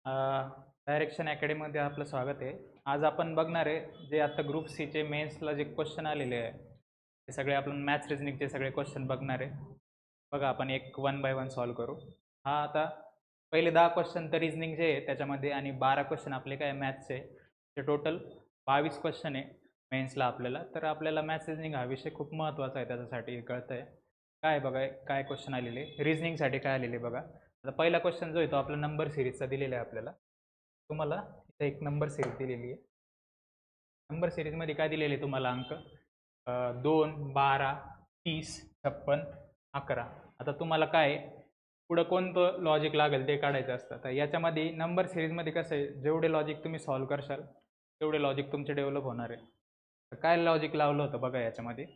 Direction अकॅडमीमध्ये आपलं स्वागत आहे. आज आपण बघणार आहे जे आता ग्रुप सीचे मेन्सला जे क्वेश्चन आलेले आहे ते सगळे आपण मॅथ्स रिजनिंगचे सगळे क्वेश्चन बघणार आहे. बघा आपण एक वन बाय वन सॉल्व करू. हा आता पहिले 10 क्वेश्चन तर रिजनिंगचे आहे त्याच्यामध्ये आणि 12 क्वेश्चन आपले काय मॅथ्सचे. ते टोटल 22 क्वेश्चन आहे मेन्सला आपल्याला. तर आपल्याला मॅथ्स रिजनिंग हा विषय खूप महत्त्वाचा आहे त्याच्यासाठी कळतं आहे. काय बघा काय क्वेश्चन आलेले रिजनिंगसाठी काय आलेले बघा. आता पहिला क्वेश्चन जो आहे तो आपला नंबर सिरीजचा दिलेला आहे आपल्याला. तुम्हाला इथं एक नंबर सिरीज दिलेली आहे. नंबर सिरीजमध्ये काय दिलेले आहे तुम्हाला अंक 2, 12, 30, 56, 11. आता तुम्हाला काय पुढं कोणतं लॉजिक लागेल ते काढायचं असतं. तर याच्यामध्ये नंबर सिरीजमध्ये कसं आहे जेवढे लॉजिक तुम्ही सॉल्व करशाल तेवढे लॉजिक तुमचे डेव्हलप होणार आहे. तर काय लॉजिक लावलं होतं बघा याच्यामध्ये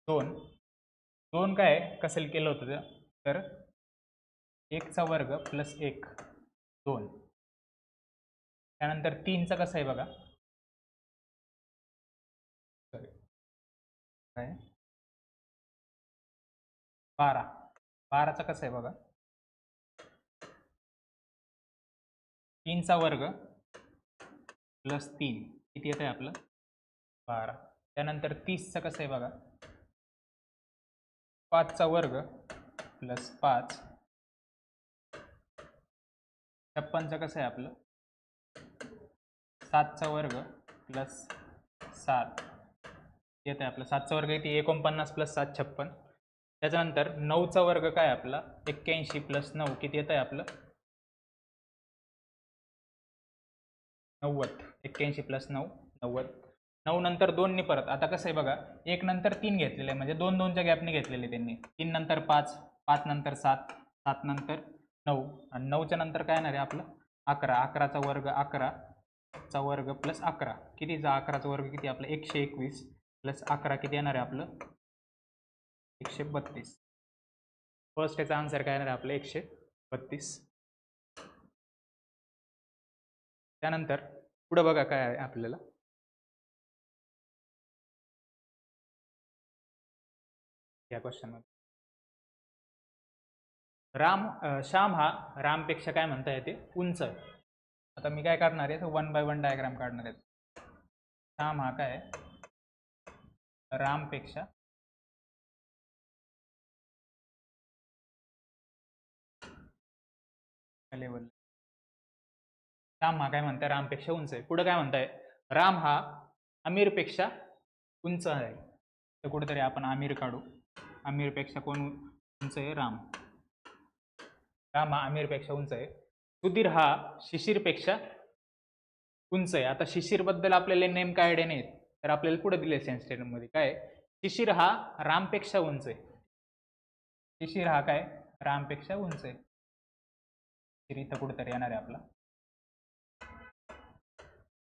2 काय कसं केलं होतं तर 1चा वर्ग प्लस 1 2. त्यानंतर 3चं कसं आहे बघा सॉरी काय 12चं कसं आहे बघा 3चा वर्ग प्लस 3 किती येतं आहे आपलं 12. त्यानंतर 30चं कसं आहे बघा 5चा वर्ग प्लस 5. 56चं कसं आहे आपलं 7चा वर्ग प्लस 7 येतं आहे आपलं 7चा वर्ग किती 49 प्लस 7 56. त्याच्यानंतर 9चा वर्ग काय आपला 81 प्लस 9 किती येतं आहे आपलं 90. 81 प्लस 9 90. 9 नंतर 2 परत आता कसं आहे बघा 1 नंतर 3 घेतलेलं आहे म्हणजे 2 2च्या गॅपने घेतलेले त्यांनी. 3 नंतर 5 5 नंतर 7 7 नंतर 9 आणि 9च्या नंतर काय येणार आहे आपलं 11. 11चा वर्ग 11चा वर्ग प्लस 11 कितीचा 11चा वर्ग किती आपलं 121 प्लस 11 किती येणार आहे आपलं 132. फर्स्ट याचा आन्सर काय येणार आहे आपलं 132. त्यानंतर पुढे बघा काय आहे आपल्याला या क्वेश्चनमध्ये श्याम हा रामपेक्षा काय म्हणता येते उंच आहे. आता मी काय करणार आहे वन बाय वन डायग्राम काढणार आहे. श्याम हा काय रामपेक्षा लेवल श्याम हा काय म्हणताय रामपेक्षा उंच आहे. पुढे काय म्हणताय राम हा आमिरपेक्षा उंच आहे. तर कुठेतरी आपण आमिर काढू. आमिरपेक्षा कोण उंच आहे राम. राम हा आमिरपेक्षा उंच आहे. सुधीर हा शिशिरपेक्षा उंच आहे. आता शिशिरबद्दल आपल्याला नेमकं आयडिया नाही तर आपल्याला पुढे दिले सेन्स स्टेटमेंटमध्ये काय शिशिर हा रामपेक्षा उंच आहे. शिशिर हा काय रामपेक्षा उंच आहे. इथं कुठेतरी येणार आहे आपला.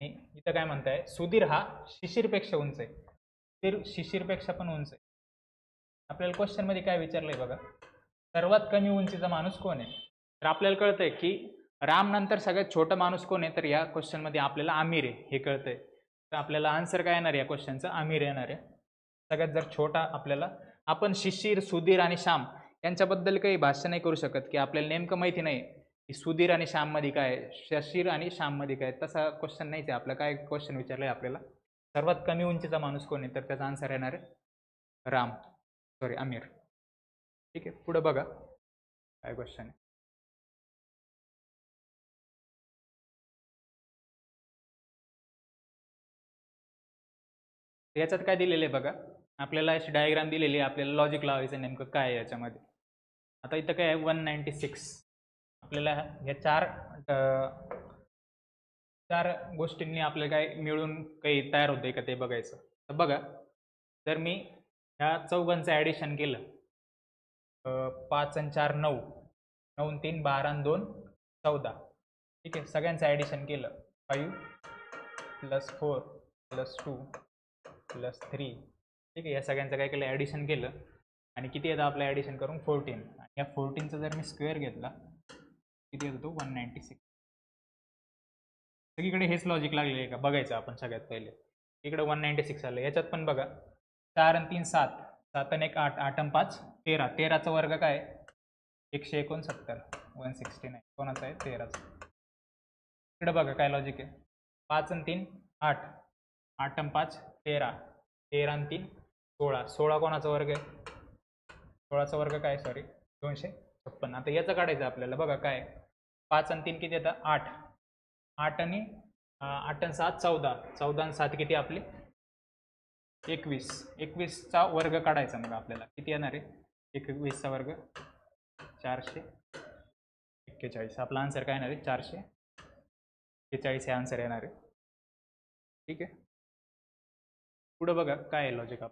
इथं काय म्हणताय सुधीर हा शिशिरपेक्षा उंच आहे. शिशिरपेक्षा पण उंच आहे. आपल्याला क्वेश्चन मध्ये काय विचारलंय बघा सर्वात कमी उंचीचा माणूस कोण आहे. तर आपल्याला कळतंय की राम नंतर सगळ्यात छोटा माणूस कोण आहे तर या क्वेश्चन मध्ये आपल्याला आमिर आहे हे कळतंय. तर आपल्याला आन्सर काय येणार या क्वेश्चनचं आमिर येणार आहे. सगळ्यात जर छोटा आपल्याला आपण शिशिर सुधीर आणि श्याम यांच्याबद्दल काही भाष्य नाही करू शकत की आपल्याला नेमकं माहिती नाही की सुधीर आणि श्याम मध्ये काय शिशिर आणि श्याम मध्ये काय तसा क्वेश्चन नाहीच आहे. आपला काय क्वेश्चन विचारलाय आपल्याला सर्वात कमी उंचीचा माणूस कोण आहे तर त्याचा आन्सर येणार आहे राम सॉरी आमिर. ठीक आहे पुढे बघा काय क्वेश्चन आहे. याच्यात काय दिलेलं आहे बघा आपल्याला अशी डायग्राम दिलेली आहे. आपल्याला लॉजिक लावायचं नेमकं काय आहे याच्यामध्ये. आता इथं काय आहे 196 आपल्याला ह्या चार गोष्टींनी आपल्याला काय मिळून काही तयार होतंय का ते बघायचं. तर बघा जर मी ह्या चौघांचं ॲडिशन केलं 5 आणि 4 9 9 आणि 3 12 आणि 2 14. ठीक आहे सगळ्यांचं ॲडिशन केलं 5 प्लस 4 प्लस 2 प्लस 3. ठीक आहे या सगळ्यांचं काय केलं ॲडिशन केलं आणि किती येतं आपलं ॲडिशन करून 14. या 14चा जर मी स्क्वेअर घेतला किती येतो तो 196. सगळीकडे हेच लॉजिक लागले आहे का बघायचं आपण सगळ्यात पहिले. इकडे 196 आलं. याच्यात पण बघा 4 आणि 3 7 7 आणि 1 8 8 आणि 5 13. 13चा वर्ग काय 169. 169 कोणाचा आहे 13चा. इकडे बघा काय लॉजिक आहे. 5 आणि 3 8, 8 आणि 5 13, 13 आणि 3 16, 16 कोणाचा वर्ग आहे 16चा वर्ग काय सॉरी 256. आता याचं काढायचं आपल्याला. बघा काय 5 आणि 3 किती येतात 8, 8 आणि 8 आणि 7 14, 14 आणि 7 किती आपले 21, 21चा वर्ग काढायचा. मग आपल्याला किती येणार आहे 21चा वर्ग 441. आपला आन्सर काय येणार आहे 441 हे आन्सर येणार आहे. ठीक आहे. पुढे बघा काय आहे लॉजिक. आप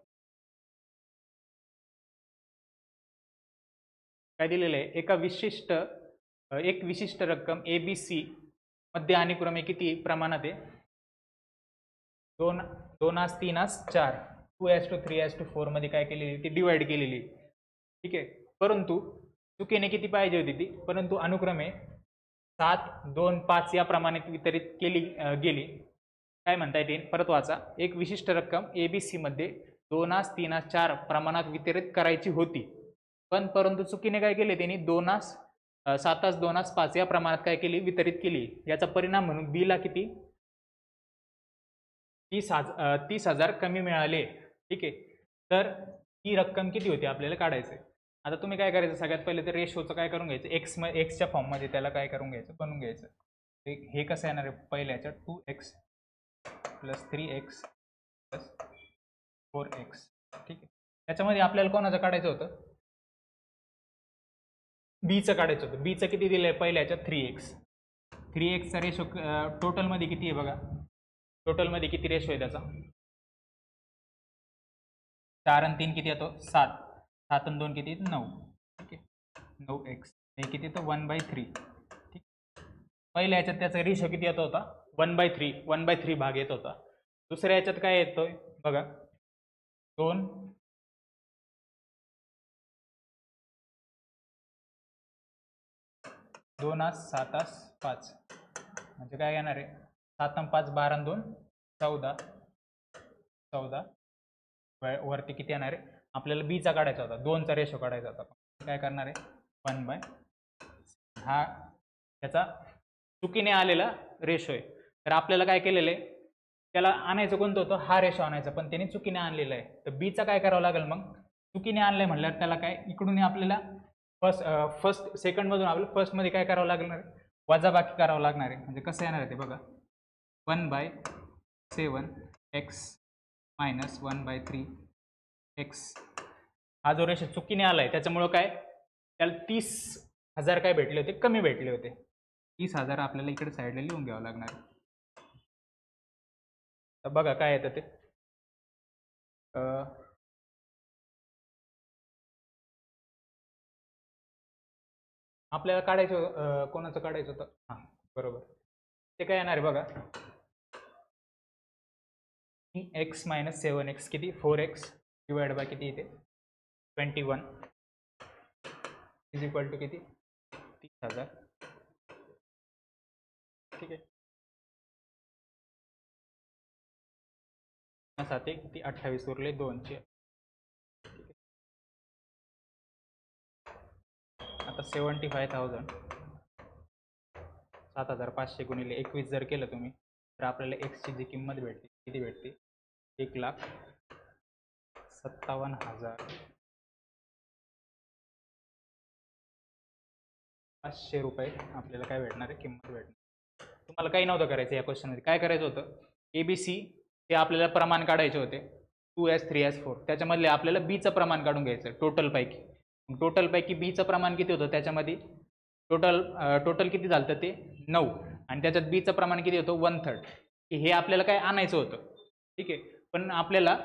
काय दिलेलं आहे एक विशिष्ट रक्कम ABC मध्ये अनुक्रमे किती प्रमाणात आहे 2 2 3 4 2:3:4 मध्ये काय केलेली ती डिवाइड केलेली. ठीक आहे. परंतु चुकीने किती पाहिजे होती ती, परंतु अनुक्रमे 7 2 5 या प्रमाणात वितरित केली गेली. काय म्हणता येते परत वाचा. एक विशिष्ट रक्कम ABC मध्ये 2 3 4 प्रमाणात वितरित करायची होती, पण परंतु चुकीने काय केले त्यांनी 7 2 5 या प्रमाणात काय केली वितरित केली. याचा परिणाम म्हणून B ला किती 30,000 कमी मिळाले. ठीक आहे. तर ही रक्कम किती होती आपल्याला काढायचं आहे. आता तुम्ही काय करायचं सगळ्यात पहिले तर रेशोचं काय करून घ्यायचं एक्सच्या फॉर्ममध्ये त्याला काय करून घ्यायचं बनवून घ्यायचं. हे कसं येणार आहे पहिल्या ह्याच्यात 2x plus 3x plus 4x. ठीक आहे. त्याच्यामध्ये आपल्याला कोणाचं काढायचं होतं बीचं काढायचं होतं. बीचं किती दिलं आहे पहिल्या ह्याच्यात 3x चा रेशो टोटलमध्ये किती आहे बघा. टोटलमध्ये किती रेशो आहे त्याचा 4 आणि 3 किती येतो 7, 7 आणि 2 किती 9. ठीक आहे. 9x हे किती येतं 1/3. ठीक. पहिल्या ह्याच्यात त्याचा रेशो किती येत होता 1/3 भाग येत होता. दुसऱ्या ह्याच्यात काय येतोय बघा 2 2 7 5 म्हणजे काय येणार आहे 7 आणि 5 12 आणि 2 14, 14 वरती किती येणार आहे आपल्याला बीचा काढायचा होता 2चा रेशो काढायचा होता. काय करणार आहे 1/, हा त्याचा चुकीने आलेला रेशो आहे. तर आपल्याला काय केलेलं आहे त्याला आणायचं कोणतं होतं हा रेशो आणायचा, पण त्याने चुकीने आणलेला आहे. तर बीचा काय करावं लागेल मग चुकीने आणलंय म्हणल्यावर त्याला काय इकडून आपल्याला फर्स्ट सेकंडमधून आपल्याला फर्स्टमध्ये काय करावं लागणार वजाबाकी करावं लागणार आहे. म्हणजे कसं येणार आहे ते बघा 1/7x मायनस 1/3x. हा जो रेशो चुकीने आलाय त्याच्यामुळं काय त्याला 30,000 काय भेटले होते कमी भेटले होते. 30,000 आपल्याला इकडे साईडला लिहून घ्यावं लागणार. तर बघा काय येतं ते आपल्याला काढायचं कोणाचं काढायचं होतं हां बरोबर. ते काय येणार आहे बघा x मायनस 7x किती 4x डिवाइड बाय किती येते 21 इज इक्वल टू किती 30,000. ठीक आहे. 7 किती 28 उरले 2चे. आता 75,000 7,500 गुणिले 21 जर केलं तुम्ही तर आपल्याला एक्सची जी किंमत भेटते किती भेटते 1,57,500 रुपये आपल्याला काय भेटणार आहे किंमत भेटणार. तुम्हाला काही नव्हतं करायचं या क्वेश्चनमध्ये. काय करायचं होतं ABC हे आपल्याला प्रमाण काढायचे होते 2s 3s 4. त्याच्यामधले आपल्याला बीचं प्रमाण काढून घ्यायचं टोटल पैकी बीचं प्रमाण किती होतं त्याच्यामध्ये टोटल किती झालं ते 9 आणि त्याच्यात बीचं प्रमाण किती होतं 1/3. हे आपल्याला काय आणायचं होतं. ठीक आहे. पण आपल्याला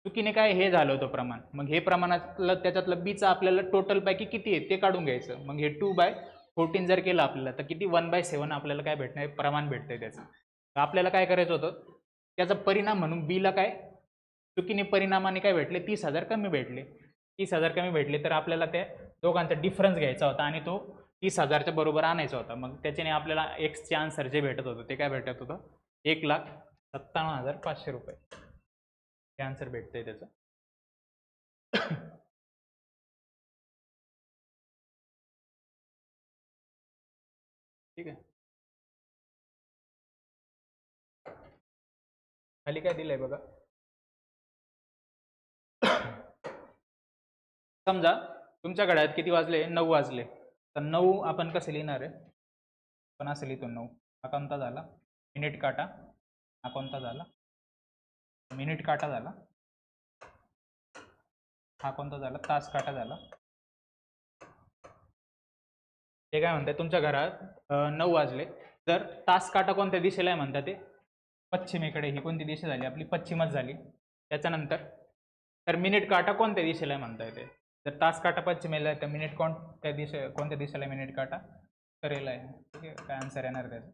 चुकीने काय हे झालं होतं प्रमाण. मग हे प्रमाणातलं त्याच्यातलं बीचं आपल्याला टोटल पैकी किती आहे ते काढून घ्यायचं. मग हे 2/14 जर केलं आपल्याला तर किती 1/7 आपल्याला काय भेटणार प्रमाण भेटतंय त्याचं. तर आपल्याला काय करायचं होतं त्याचा परिणाम म्हणून बीला काय चुकीने परिणामाने काय भेटले 30,000 कमी भेटले. 30,000 कमी भेटले तर आपल्याला त्या दोघांचा डिफरन्स घ्यायचा होता आणि तो 30,000च्या बरोबर आणायचा होता. मग त्याच्याने आपल्याला एक्सचे आन्सर जे भेटत होतं ते काय भेटत होतं 1,57,500 रुपये हे आन्सर भेटतंय त्याचं. ठीक आहे. खाली काय दिलंय बघा. समजा तुमच्या घड्याळात किती वाजले? 9 वाजले. तर 9 आपण कसे लिहिणार आहे? आपण असं लिहितो 9. हा कोणता झाला? मिनिट काटा. हा कोणता झाला? मिनिट काटा झाला. हा कोणता झाला? तास काटा झाला. ते काय म्हणतात तुमच्या घरात 9 वाजले. तर तास काटा कोणत्या दिशेला आहे म्हणतात ते? पश्चिमेकडे. ही कोणती दिशा झाली आपली? पश्चिमच झाली. त्याच्यानंतर तर मिनिट काटा कोणत्या दिशेला आहे म्हणता येते? जर तास काटा पश्चिमेला आहे तर मिनिट कोणत्या दिशेला मिनिट काटा? उत्तरेला आहे. ठीक आहे. काय आन्सर येणार त्याचं?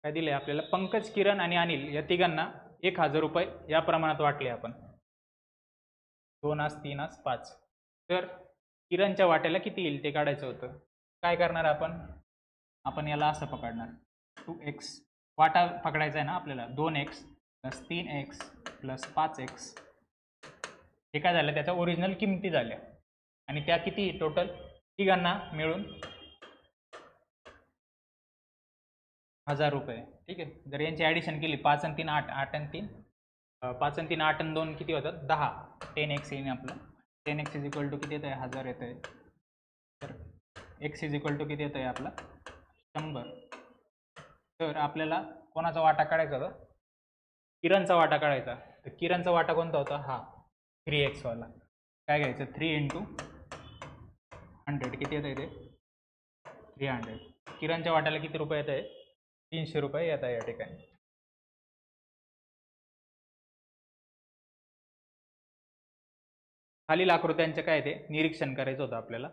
काय दिले आपल्याला? पंकज, किरण आणि अनिल या तिघांना 1000 रुपये या प्रमाणात वाटले आपण. 2 आस, 3 आस, 5. तर किरणच्या वाट्याला किती येईल ते काढायचं होतं. काय करणार आपण याला असं पकडणार 2x. वाटा पकडायचा आहे ना आपल्याला. 2x plus 3x plus 5x. हे काय झालं? त्याच्या ओरिजिनल किमती झाल्या आणि त्या किती टोटल तिघांना मिळून 1000 रुपये. ठीक आहे. जर यांची ॲडिशन केली 5 आणि 3 8, 8 आणि 3 5 आणि 3 8 आणि 2 किती होतात? 10. 10x येईन आपलं. 10x इज इक्वल टू किती येत आहे? 1000 येत आहे. तर x इज इक्वल टू किती येत आहे आपला? 100. तर आपल्याला कोणाचा वाटा काढायचा होता? किरणचा वाटा काढायचा. तर किरणचा वाटा कोणता होता? हा 3x वाला. काय घ्यायचं? 3 इंटू 100 किती येत आहे ते? 300. किरणच्या वाट्याला किती रुपये येत आहे? 300 रुपये येत आहे या ठिकाणी. खालील आकृत्यांचे काय ते निरीक्षण करायचं होतं आपल्याला.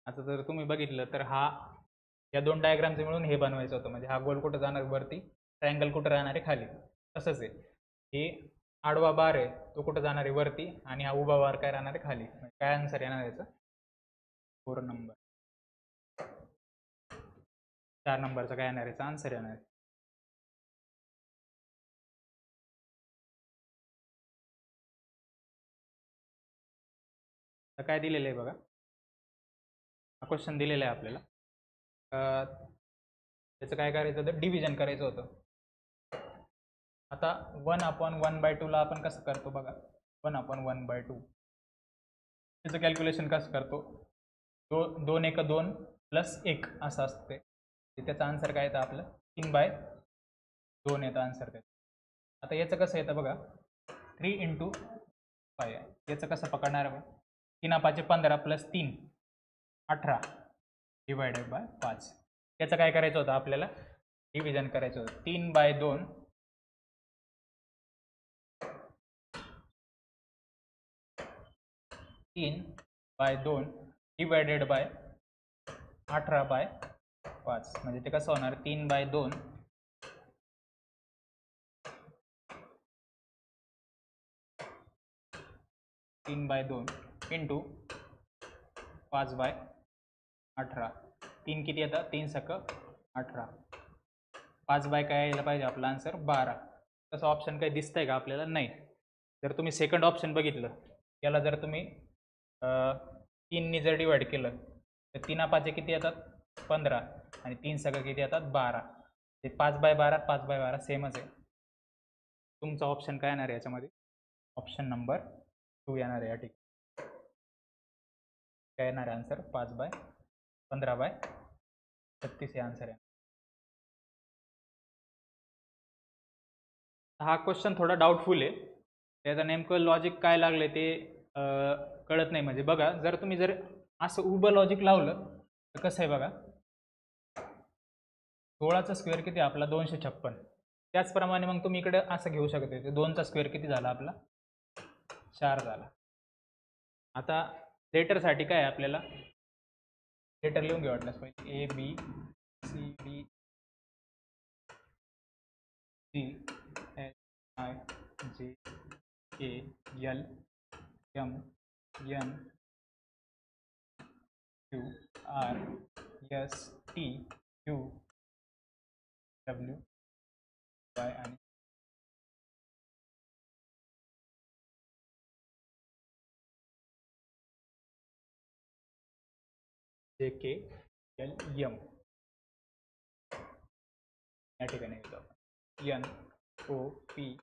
आता जर तुम्ही बघितलं तर या 2 डायग्रामचे मिळून हे बनवायचं होतं. म्हणजे हा गोल कुठं जाणार? वरती. ट्रायंगल कुठं राहणार आहे? खाली. तसंच आहे. हे आडवा बार आहे तो कुठं जाणार आहे? वरती. आणि हा उभा बार काय राहणार आहे? खाली. काय आन्सर येणार याचं? 4 नंबर. 4 नंबरचा काय येणार याचा आन्सर येणार आहे? तर काय दिलेलं आहे बघा. हा क्वेश्चन दिलेला आहे आपल्याला. त्याचं काय करायचं होतं? डिव्हिजन करायचं होतं. आता 1/1/2 ला आपण कसं करतो बघा. 1/1/2 त्याचं कॅल्क्युलेशन कसं करतो? 2 1 2 प्लस 1 असं असते. त्याचं आन्सर काय येतं आपलं? 3/2 येतं आन्सर त्याचं. आता याचं कसं येतं बघा. 3 इंटू 5 याचं कसं पकडणार आहे? 3 5 15 प्लस 3 18 डिवायडेड बाय 5. याचं काय करायचं होतं आपल्याला? डिव्हिजन करायचं होतं. 3/2 3/2 डिवायडेड बाय 18/5. म्हणजे ते कसं होणार? 3/2 इंटू 5/18. 3 किती येतात? 3 सक 18. 5 बाय काय यायला पाहिजे आपला आन्सर? 12. तसं ऑप्शन काही दिसतंय का आपल्याला? नाही. जर तुम्ही सेकंड ऑप्शन बघितलं, याला जर तुम्ही 3 जर डिवाइड केलं तर 3 5 किती येतात? 15 आणि 3 सगळं किती येतात? 12. ते 5/12 5/12 सेमच आहे. तुमचा ऑप्शन काय येणार आहे याच्यामध्ये? ऑप्शन नंबर 2 येणार आहे या ठिकाणी. काय येणार आहे आन्सर? 5/15/36 हे आन्सर आहे. हा क्वेश्चन थोडा डाऊटफुल आहे. त्याचं नेमकं लॉजिक काय लागलं ते कळत नाही. म्हणजे बघा, जर तुम्ही असं उभं लॉजिक लावलं तर कसं आहे बघा. 16चा स्क्वेअर किती आपला? 256. त्याचप्रमाणे मग तुम्ही इकडे असं घेऊ शकता. 2चा स्क्वेअर किती झाला आपला? 4 झाला. आता लेटरसाठी काय आपल्याला? लेटर लिहून घ्या वाटल्यास पाहिजे. ABCD EFGHIJKLMNOPQRSTUW आणि JKLM या ठिकाणी येतो आपण NOPQSTUVY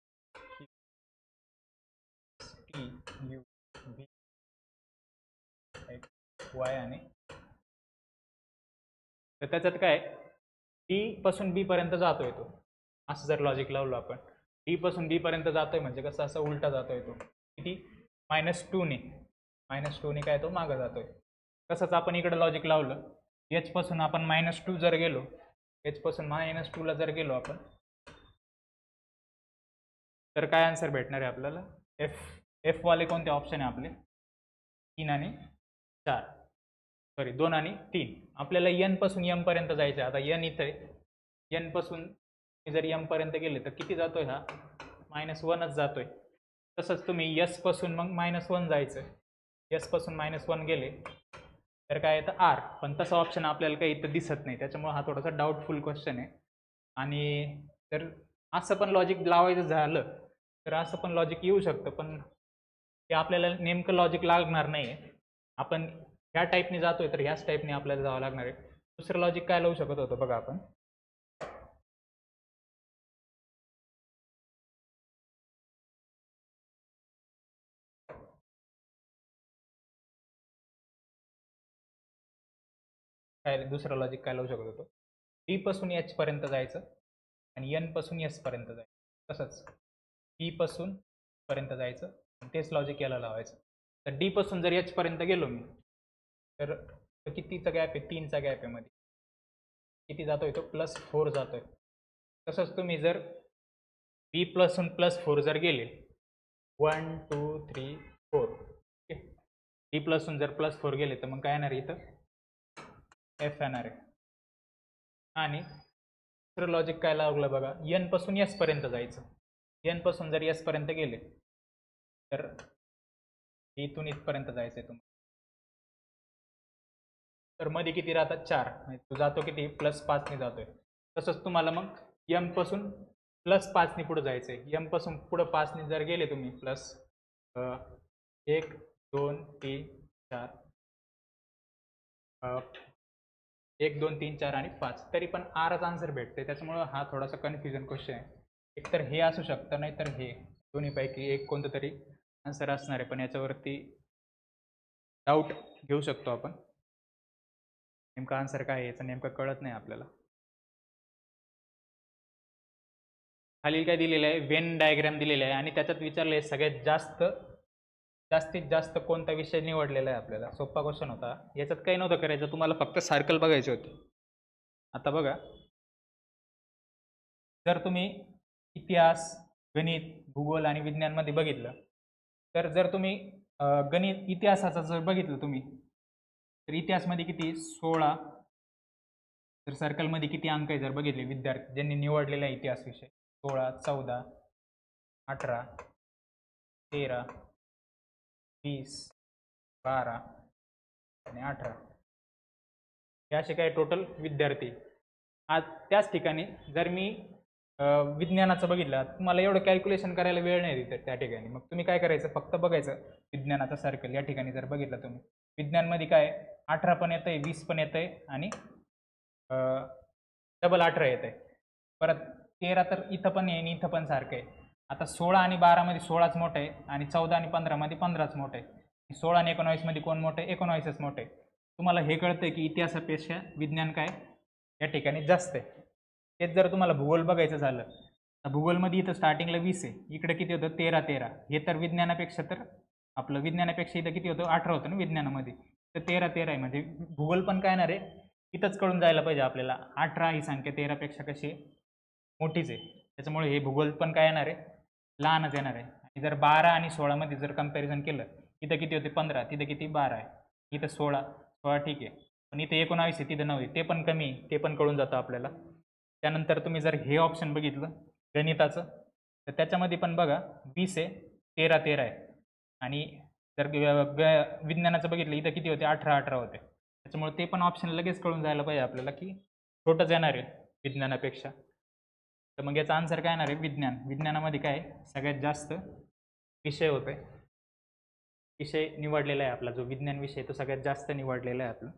आणि तर त्याच्यात काय डी पासून बी पर्यंत जातोय तो, असं जर लॉजिक लावलं आपण डी पासून बी पर्यंत जातोय म्हणजे कसं असं उलटा जातोय तो किती -2ने काय तो मागं जातोय. तसंच आपण इकडे लॉजिक लावलं एच पासून आपण -2 जर गेलो, एच पासून -2 ला जर गेलो आपण तर काय आन्सर भेटणार आहे आपल्याला. एफ वाले कोणते ऑप्शन आहे आपले 3 आणि 4 सॉरी 2 आणि 3. आपल्याला एन पासून एम पर्यंत जायचं आहे. आता एन इथं आहे, एन पासून जर एम पर्यंत गेले तर किती जातोय हा -1च जातोय. तसंच तुम्ही एस पासून मग -1 जायचं, एस पासून -1 गेले तर काय येतं आर, पण तसं ऑप्शन आपल्याला काही इथं दिसत नाही, त्याच्यामुळे हा थोडासा डाऊटफुल क्वेश्चन आहे. आणि जर असं पण लॉजिक लावायचं झालं तर असं पण लॉजिक येऊ शकतं, पण ते आपल्याला नेमकं लॉजिक लागणार नाही आहे. आपण ह्या टाईपने जातोय तर ह्याच टाईपने आपल्याला जावं लागणार आहे. दुसरं लॉजिक काय लावू शकत होतं बघा आपण, काय दुसरं लॉजिक काय लावू शकत होतो, डी पासून एच पर्यंत जायचं आणि एन पासून एस पर्यंत जायचं, तसंच डी पासून पर्यंत जायचं आणि तेच लॉजिक याला लावायचं. तर डी पासून जर एच पर्यंत गेलो मी तर कितीचा गॅप आहे, 3चा गॅप आहे मध्ये, किती जातोय तो +4 जातोय. तसंच तुम्ही जर बी पासून +4 जर गेले 1 2 3 4 ओके, डी पासून जर +4 गेले तर मग काय येणार इथं एफ येणार आहे. आणि दुसरं लॉजिक काय लागलं बघा, एन पासून एस पर्यंत जायचं, एन पासून जर एस पर्यंत गेले तर इथून इथपर्यंत जायचंय तुम्हाला, तर मध्ये किती राहतात 4, तो जातो किती +5 ने जातोय. तसंच तुम्हाला मग एम पासून +5 ने पुढे जायचंय, एम पासून पुढे 5 ने जर गेले तुम्ही प्लस 1 2 3 4 1 2 3 4 आणि 5 तरी पण आरच आन्सर भेटते. त्याच्यामुळं हा थोडासा कन्फ्युजन क्वेश्चन आहे. एकतर हे असू शकतं नाही तर हे, दोन्हीपैकी एक कोणतं तरी आन्सर असणार आहे, पण याच्यावरती डाऊट घेऊ शकतो आपण. नेमका आन्सर काय आहे याचं नेमकं कळत नाही आपल्याला. खाली काय दिलेलं आहे, वेन डायग्राम दिलेला आहे आणि त्याच्यात विचारले आहे सगळ्यात जास्तीत जास्त कोणता विषय निवडलेला आहे आपल्याला. सोपा क्वेश्चन होता, याच्यात काही नव्हतं करायचं, तुम्हाला फक्त सर्कल बघायचे होते. आता बघा, जर तुम्ही इतिहास, गणित, भूगोल आणि विज्ञानमध्ये बघितलं तर जर तुम्ही गणित इतिहासाचं जर बघितलं तुम्ही तर इतिहासमध्ये किती 16, तर सर्कलमध्ये किती अंक आहे जर बघितले विद्यार्थी ज्यांनी निवडलेला आहे इतिहास विषय 16 14 18 13 20 12 आणि 18 हे असे काय टोटल विद्यार्थी. आज त्याच ठिकाणी जर मी विज्ञानाचं बघितलं, तुम्हाला एवढं कॅल्क्युलेशन करायला वेळ नाही तिथे त्या ठिकाणी, मग तुम्ही काय करायचं फक्त बघायचं विज्ञानाचा सर्कल. या ठिकाणी जर बघितलं तुम्ही विज्ञानमध्ये काय 18 पण येतंय, 20 पण येतंय आणि डबल 18 येतंय, परत 13 तर इथं पण आहे आणि इथं पण सारखं आहे. आता 16 आणि 12 मध्ये 16च मोठं आहे आणि 14 आणि 15 मध्ये 15च मोठं आहे. 16 आणि 19 मध्ये कोण मोठं आहे, 19च मोठं आहे. तुम्हाला हे कळतंय की इतिहासापेक्षा विज्ञान काय या ठिकाणी जास्त आहे. तेच जर तुम्हाला भूगोल बघायचं झालं तर भूगोलमध्ये इथं स्टार्टिंगला 20 आहे, इकडे किती होतं 13. हे तर विज्ञानापेक्षा तर आपलं विज्ञानापेक्षा इथं किती होतं 18 होतं ना विज्ञानामध्ये, तर 13 आहे. म्हणजे भूगोल पण काय येणार आहे इथंच कळून जायला पाहिजे आपल्याला, 18 ही संख्या 13 पेक्षा कशी मोठीच आहे, त्याच्यामुळे हे भूगोल पण काय येणार आहे लहानच येणार आहे. आणि जर 12 आणि 16 मध्ये जर कंपॅरिझन केलं, इथं किती होते 15, तिथं किती 12 आहे, इथं 16 ठीक आहे, पण इथे 19 आहे, तिथं 9 आहे, ते पण कमी आहे, ते पण कळून जातं आपल्याला. त्यानंतर तुम्ही जर हे ऑप्शन बघितलं गणिताचं तर त्याच्यामध्ये पण बघा 20 आहे, 13 आहे. आणि जर विज्ञानाचं बघितलं इथं किती होते 18 होते, त्याच्यामुळे ते पण ऑप्शन लगेच कळून जायला पाहिजे आपल्याला की छोटंच येणार आहे विज्ञानापेक्षा. तर मग याचा आन्सर काय येणार आहे विज्ञान. विज्ञानामध्ये काय सगळ्यात जास्त विषय होते, विषय निवडलेला आहे आपला जो विज्ञान विषय तो सगळ्यात जास्त निवडलेला आहे आपला.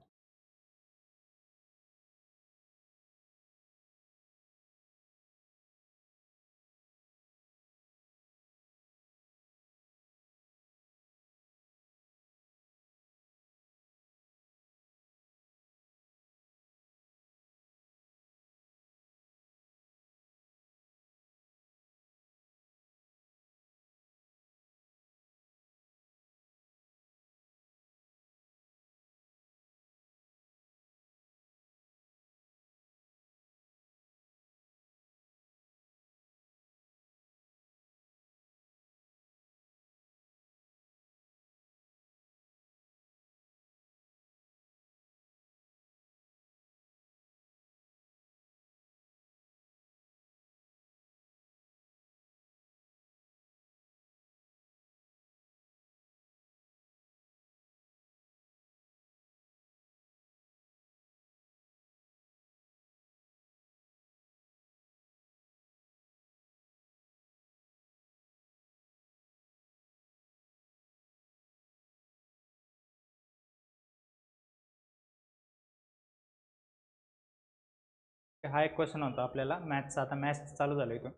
हा एक क्वेश्चन होता आपल्याला मॅथ्सचा. आता मॅथ्स चालू झालं इथून.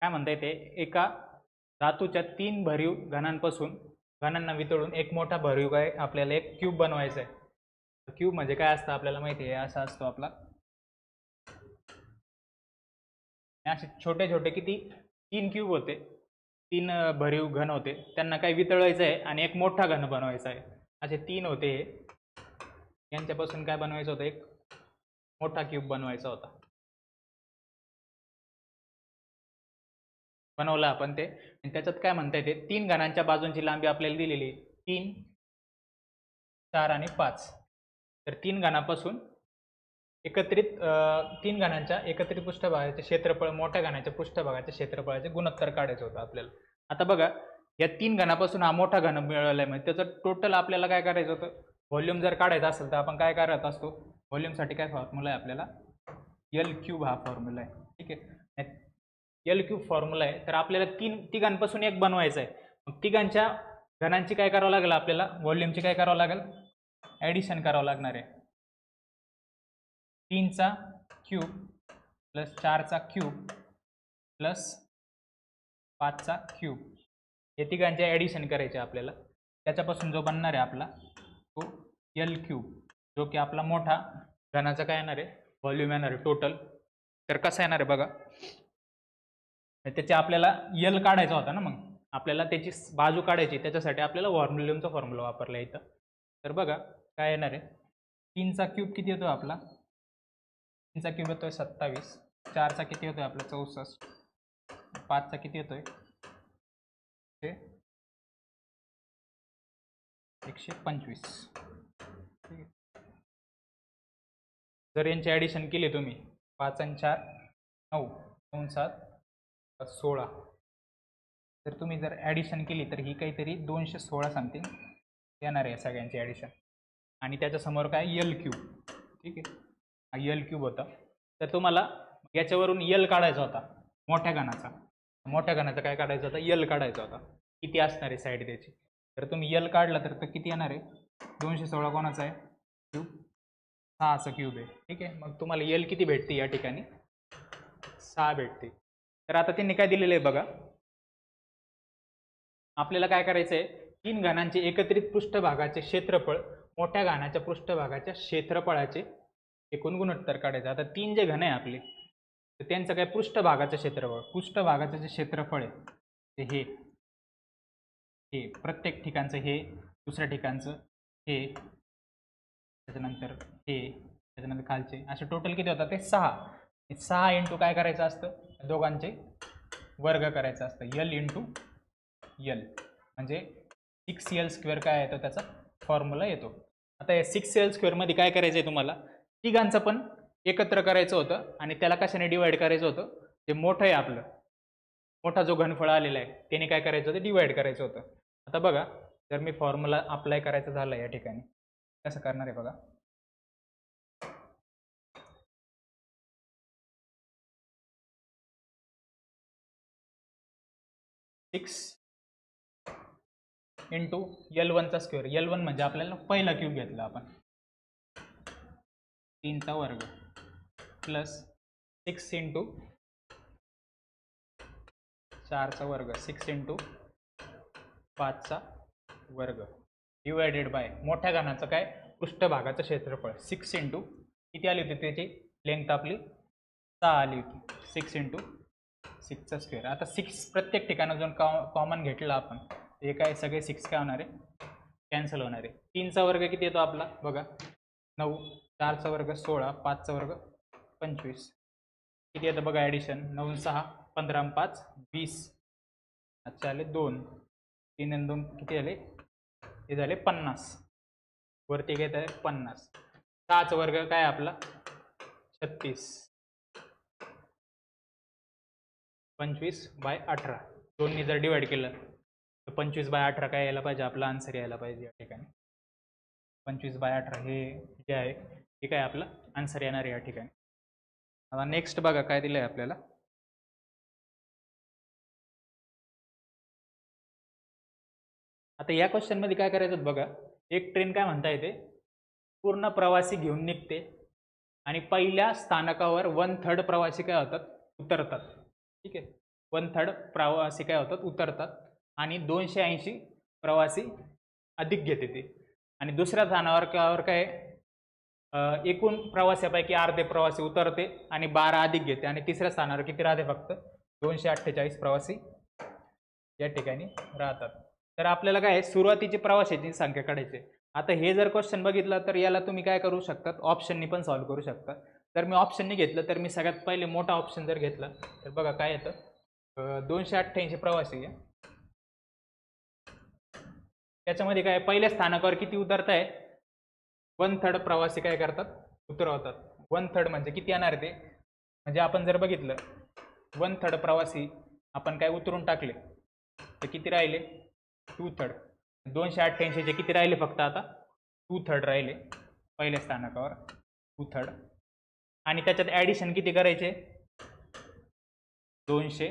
काय म्हणता येते, एका धातूच्या 3 भरीव घनांपासून घनांना वितळून एक मोठा भरीव काय आपल्याला एक क्यूब बनवायचा आहे. क्यूब म्हणजे काय असतं आपल्याला माहिती आहे, असा असतो आपला. असे छोटे छोटे किती 3 क्यूब होते, 3 भरीव घन होते, त्यांना काय वितळवायचं आहे आणि एक मोठा घन बनवायचा आहे. असे 3 होते, यांच्यापासून काय बनवायचं होतं, एक मोठा क्यूब बनवायचा होता. बनवला आपण ते. आणि त्याच्यात काय म्हणता येते, 3 घनांच्या बाजूंची लांबी आपल्याला दिलेली आहे 3, 4 आणि 5. तर 3 घनापासून एकत्रित 3 घनांच्या एकत्रित पृष्ठभागाचे क्षेत्रफळ मोठ्या घनाच्या पृष्ठभागाच्या क्षेत्रफळाचे गुणोत्तर काढायचं होतं आपल्याला. आता बघा, या 3 घनापासून हा मोठा घन मिळालाय, म्हणजे त्याचं टोटल आपल्याला काय करायचं होतं, व्हॉल्यूम जर काढायचं असेल तर आपण काय करत असतो, व्हॉल्यूमसाठी काय फॉर्म्युला आहे आपल्याला, एल क्यूब हा फॉर्म्युला आहे. ठीक आहे, एल क्यूब फॉर्म्युला आहे. तर आपल्याला तिघांपासून एक बनवायचं आहे. मग तिघांच्या घनांची काय करावं लागेल आपल्याला, व्हॉल्यूमची काय करावं लागेल, ॲडिशन करावं लागणार आहे. 3चा क्यूब प्लस 4चा क्यूब प्लस 5चा क्यूब, हे तिघांचे ॲडिशन करायचे आपल्याला. त्याच्यापासून जो बनणार आहे आपला तो एल क्यूब, जो की आपला मोठा घनाचा काय येणार आहे, व्हॉल्यूम येणार आहे टोटल. तर कसं येणार आहे बघा, त्याचे आपल्याला यल काढायचा होता ना, मग आपल्याला त्याची बाजू काढायची, त्याच्यासाठी आपल्याला व्हॉल्यूमचा फॉर्म्युला वापरला इथं. तर बघा काय येणार आहे, 3चा क्यूब किती येतो आपला, 3चा क्यूब येतोय 27, 4चा किती येतोय आपला 64, 5चा किती येतोय 125. जर यांची ॲडिशन केली तुम्ही, 5 आणि 4 9, 2 7 16, तर तुम्ही जर ॲडिशन केली तर ही काहीतरी 216 समथिंग येणार आहे सगळ्यांची ॲडिशन. आणि त्याच्यासमोर काय यल क्यूब. ठीक आहे, हा यल क्यूब होता. तर तुम्हाला याच्यावरून यल काढायचा होता मोठ्या घनाचा. मोठ्या घनाचा काय काढायचा होता, यल काढायचा होता. किती असणार आहे साईड त्याची. तर तुम्ही यल काढला तर किती येणार आहे, 216 कोणाचा आहे क्यूब, 6चा क्यूब आहे. ठीक आहे, मग तुम्हाला यल किती भेटते या ठिकाणी, 6 भेटते. तर आता त्यांनी काय दिलेलं आहे बघा, आपल्याला काय करायचं आहे, 3 घनांचे एकत्रित पृष्ठभागाचे क्षेत्रफळ मोठ्या घनाच्या पृष्ठभागाच्या क्षेत्रफळाचे एकूण गुणोत्तर काढायचं. आता 3 जे घन आहे आपले, तर त्यांचं काय पृष्ठभागाचं क्षेत्रफळ, पृष्ठभागाचं जे क्षेत्रफळ आहे ते हे प्रत्येक ठिकाणचं, हे दुसऱ्या ठिकाणचं, हे त्याच्यानंतर हे, त्याच्यानंतर खालचे, असे टोटल किती होतात ते 6. 6 इंटू काय करायचं असतं, दोघांचे वर्ग करायचं असतं, यल इंटू यल, म्हणजे 6l² काय येतो त्याचा फॉर्म्युला येतो. आता या 6l² मध्ये काय करायचं आहे तुम्हाला, तिघांचं पण एकत्र करायचं होतं आणि त्याला कशाने डिवाइड करायचं होतं, जे मोठं आहे आपलं, मोठा जो घनफळ आलेला आहे त्याने काय करायचं होतं, डिवाइड करायचं होतं. आता बघा, जर मी फॉर्म्युला अप्लाय करायचं झालं या ठिकाणी, कसं करणार आहे बघा, इंटू L1चा स्क्वेअर. L1 म्हणजे आपल्याला पहिला क्यूब घेतला आपण, 3चा वर्ग प्लस 6 इंटू 4चा वर्ग, 6 इंटू 5चा वर्ग डिवायडेड बाय मोठ्या घनाचं काय पृष्ठभागाचं क्षेत्रफळ 6 इंटू किती आली होती त्याची लेंथ आपली 6 आली होती, 6 इंटू 6चा स्क्वेअर. आता 6 प्रत्येक ठिकाणी जाऊन कॉमन घेतला आपण, हे काय सगळे 6 काय होणार आहे, कॅन्सल होणार आहे. 3चा वर्ग किती येतो आपला बघा 9, 4चा वर्ग 16, 5चा वर्ग 25, किती येतं बघा ॲडिशन, 9 6 15 5 20, अच्छा आले 2, 3 आणि 2 किती आले, हे झाले 50, वरती घेत आहे 50. 6चा वर्ग काय आपला 36, 25/18, 2नी जर डिवाइड केलं तर 25/18 काय यायला पाहिजे, आपला आन्सर यायला पाहिजे या ठिकाणी. 25/18 हे जे आहे हे काय आपलं आन्सर येणार आहे या ठिकाणी. आता नेक्स्ट बघा काय दिलं आहे आपल्याला, आता या क्वेश्चनमध्ये काय करायचं बघा, एक ट्रेन काय म्हणता येते, पूर्ण प्रवासी घेऊन निघते आणि पहिल्या स्थानकावर 1/3 प्रवासी काय होतात, उतरतात. ठीक आहे, 1/3 प्रवासी काय होतात, उतरतात आणि 280 प्रवासी अधिक घेते ते. आणि दुसऱ्या स्थानावर काय एकूण प्रवाशापैकी अर्धे प्रवासी उतरते आणि 12 अधिक घेते. आणि तिसऱ्या स्थानावर किती राहते, फक्त 248 प्रवासी या ठिकाणी राहतात. तर आपल्याला काय सुरुवातीची प्रवाशांची संख्या काढायची. आता हे जर क्वेश्चन बघितलं तर याला तुम्ही काय करू शकता, ऑप्शननी पण सॉल्व्ह करू शकता. तर मी ऑप्शननी घेतलं तर मी सगळ्यात पहिले मोठा ऑप्शन जर घेतला तर बघा काय येतं, 288 प्रवासी आहे. त्याच्यामध्ये काय पहिल्या स्थानकावर किती उतरताय, 1/3 प्रवासी काय करतात, उतरवतात. 1/3 म्हणजे किती येणार ते, म्हणजे आपण जर बघितलं 1/3 प्रवासी आपण काय उतरून टाकले तर किती राहिले, 2/3. 288 किती राहिले, फक्त आता 2/3 राहिले पहिल्या स्थानकावर, 2/3. आणि त्याच्यात ॲडिशन किती करायचे, 200.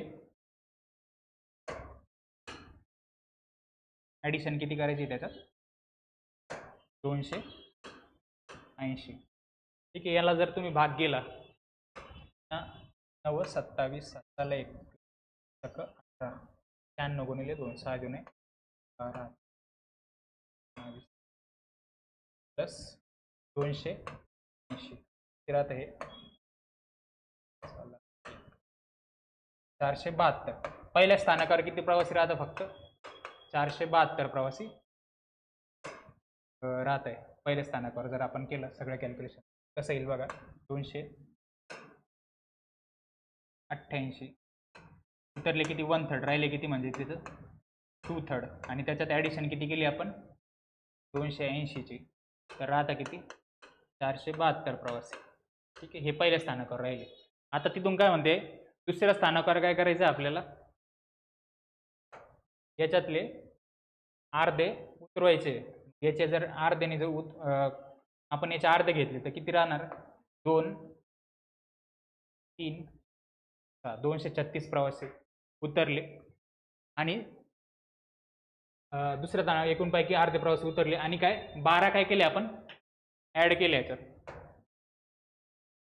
ॲडिशन किती करायची त्याच्यात, 280. ठीक आहे, याला जर तुम्ही भाग गेला 9 27 7 1 18 96 गुणिले 2 6 दुने 12 प्लस 280 राहतं हे 472. पहिल्या स्थानकावर किती प्रवासी राहतं, फक्त 472 प्रवासी राहत आहे पहिल्या स्थानकावर. जर आपण केलं सगळं कॅल्क्युलेशन कसं येईल बघा, 288 उतरले किती, 1/3 राहिले किती, म्हणजे तिथं 2/3. आणि त्याच्यात ॲडिशन किती केली आपण, 280ची, तर राहता किती, 472 प्रवासी. ठीक आहे, हे पहिल्या स्थानकावर राहिले. आता तिथून काय म्हणते, दुसऱ्या स्थानकावर काय करायचं आपल्याला, याच्यातले अर्धे उतरवायचे. याचे जर अर्ध्याने जर आपण याचे अर्धे घेतले तर किती राहणार, 2 3 236 प्रवासी उतरले. आणि दुसऱ्या स्थानावर एकूणपैकी अर्धे प्रवासी उतरले आणि काय 12 काय केले आपण ॲड केले. याच्यात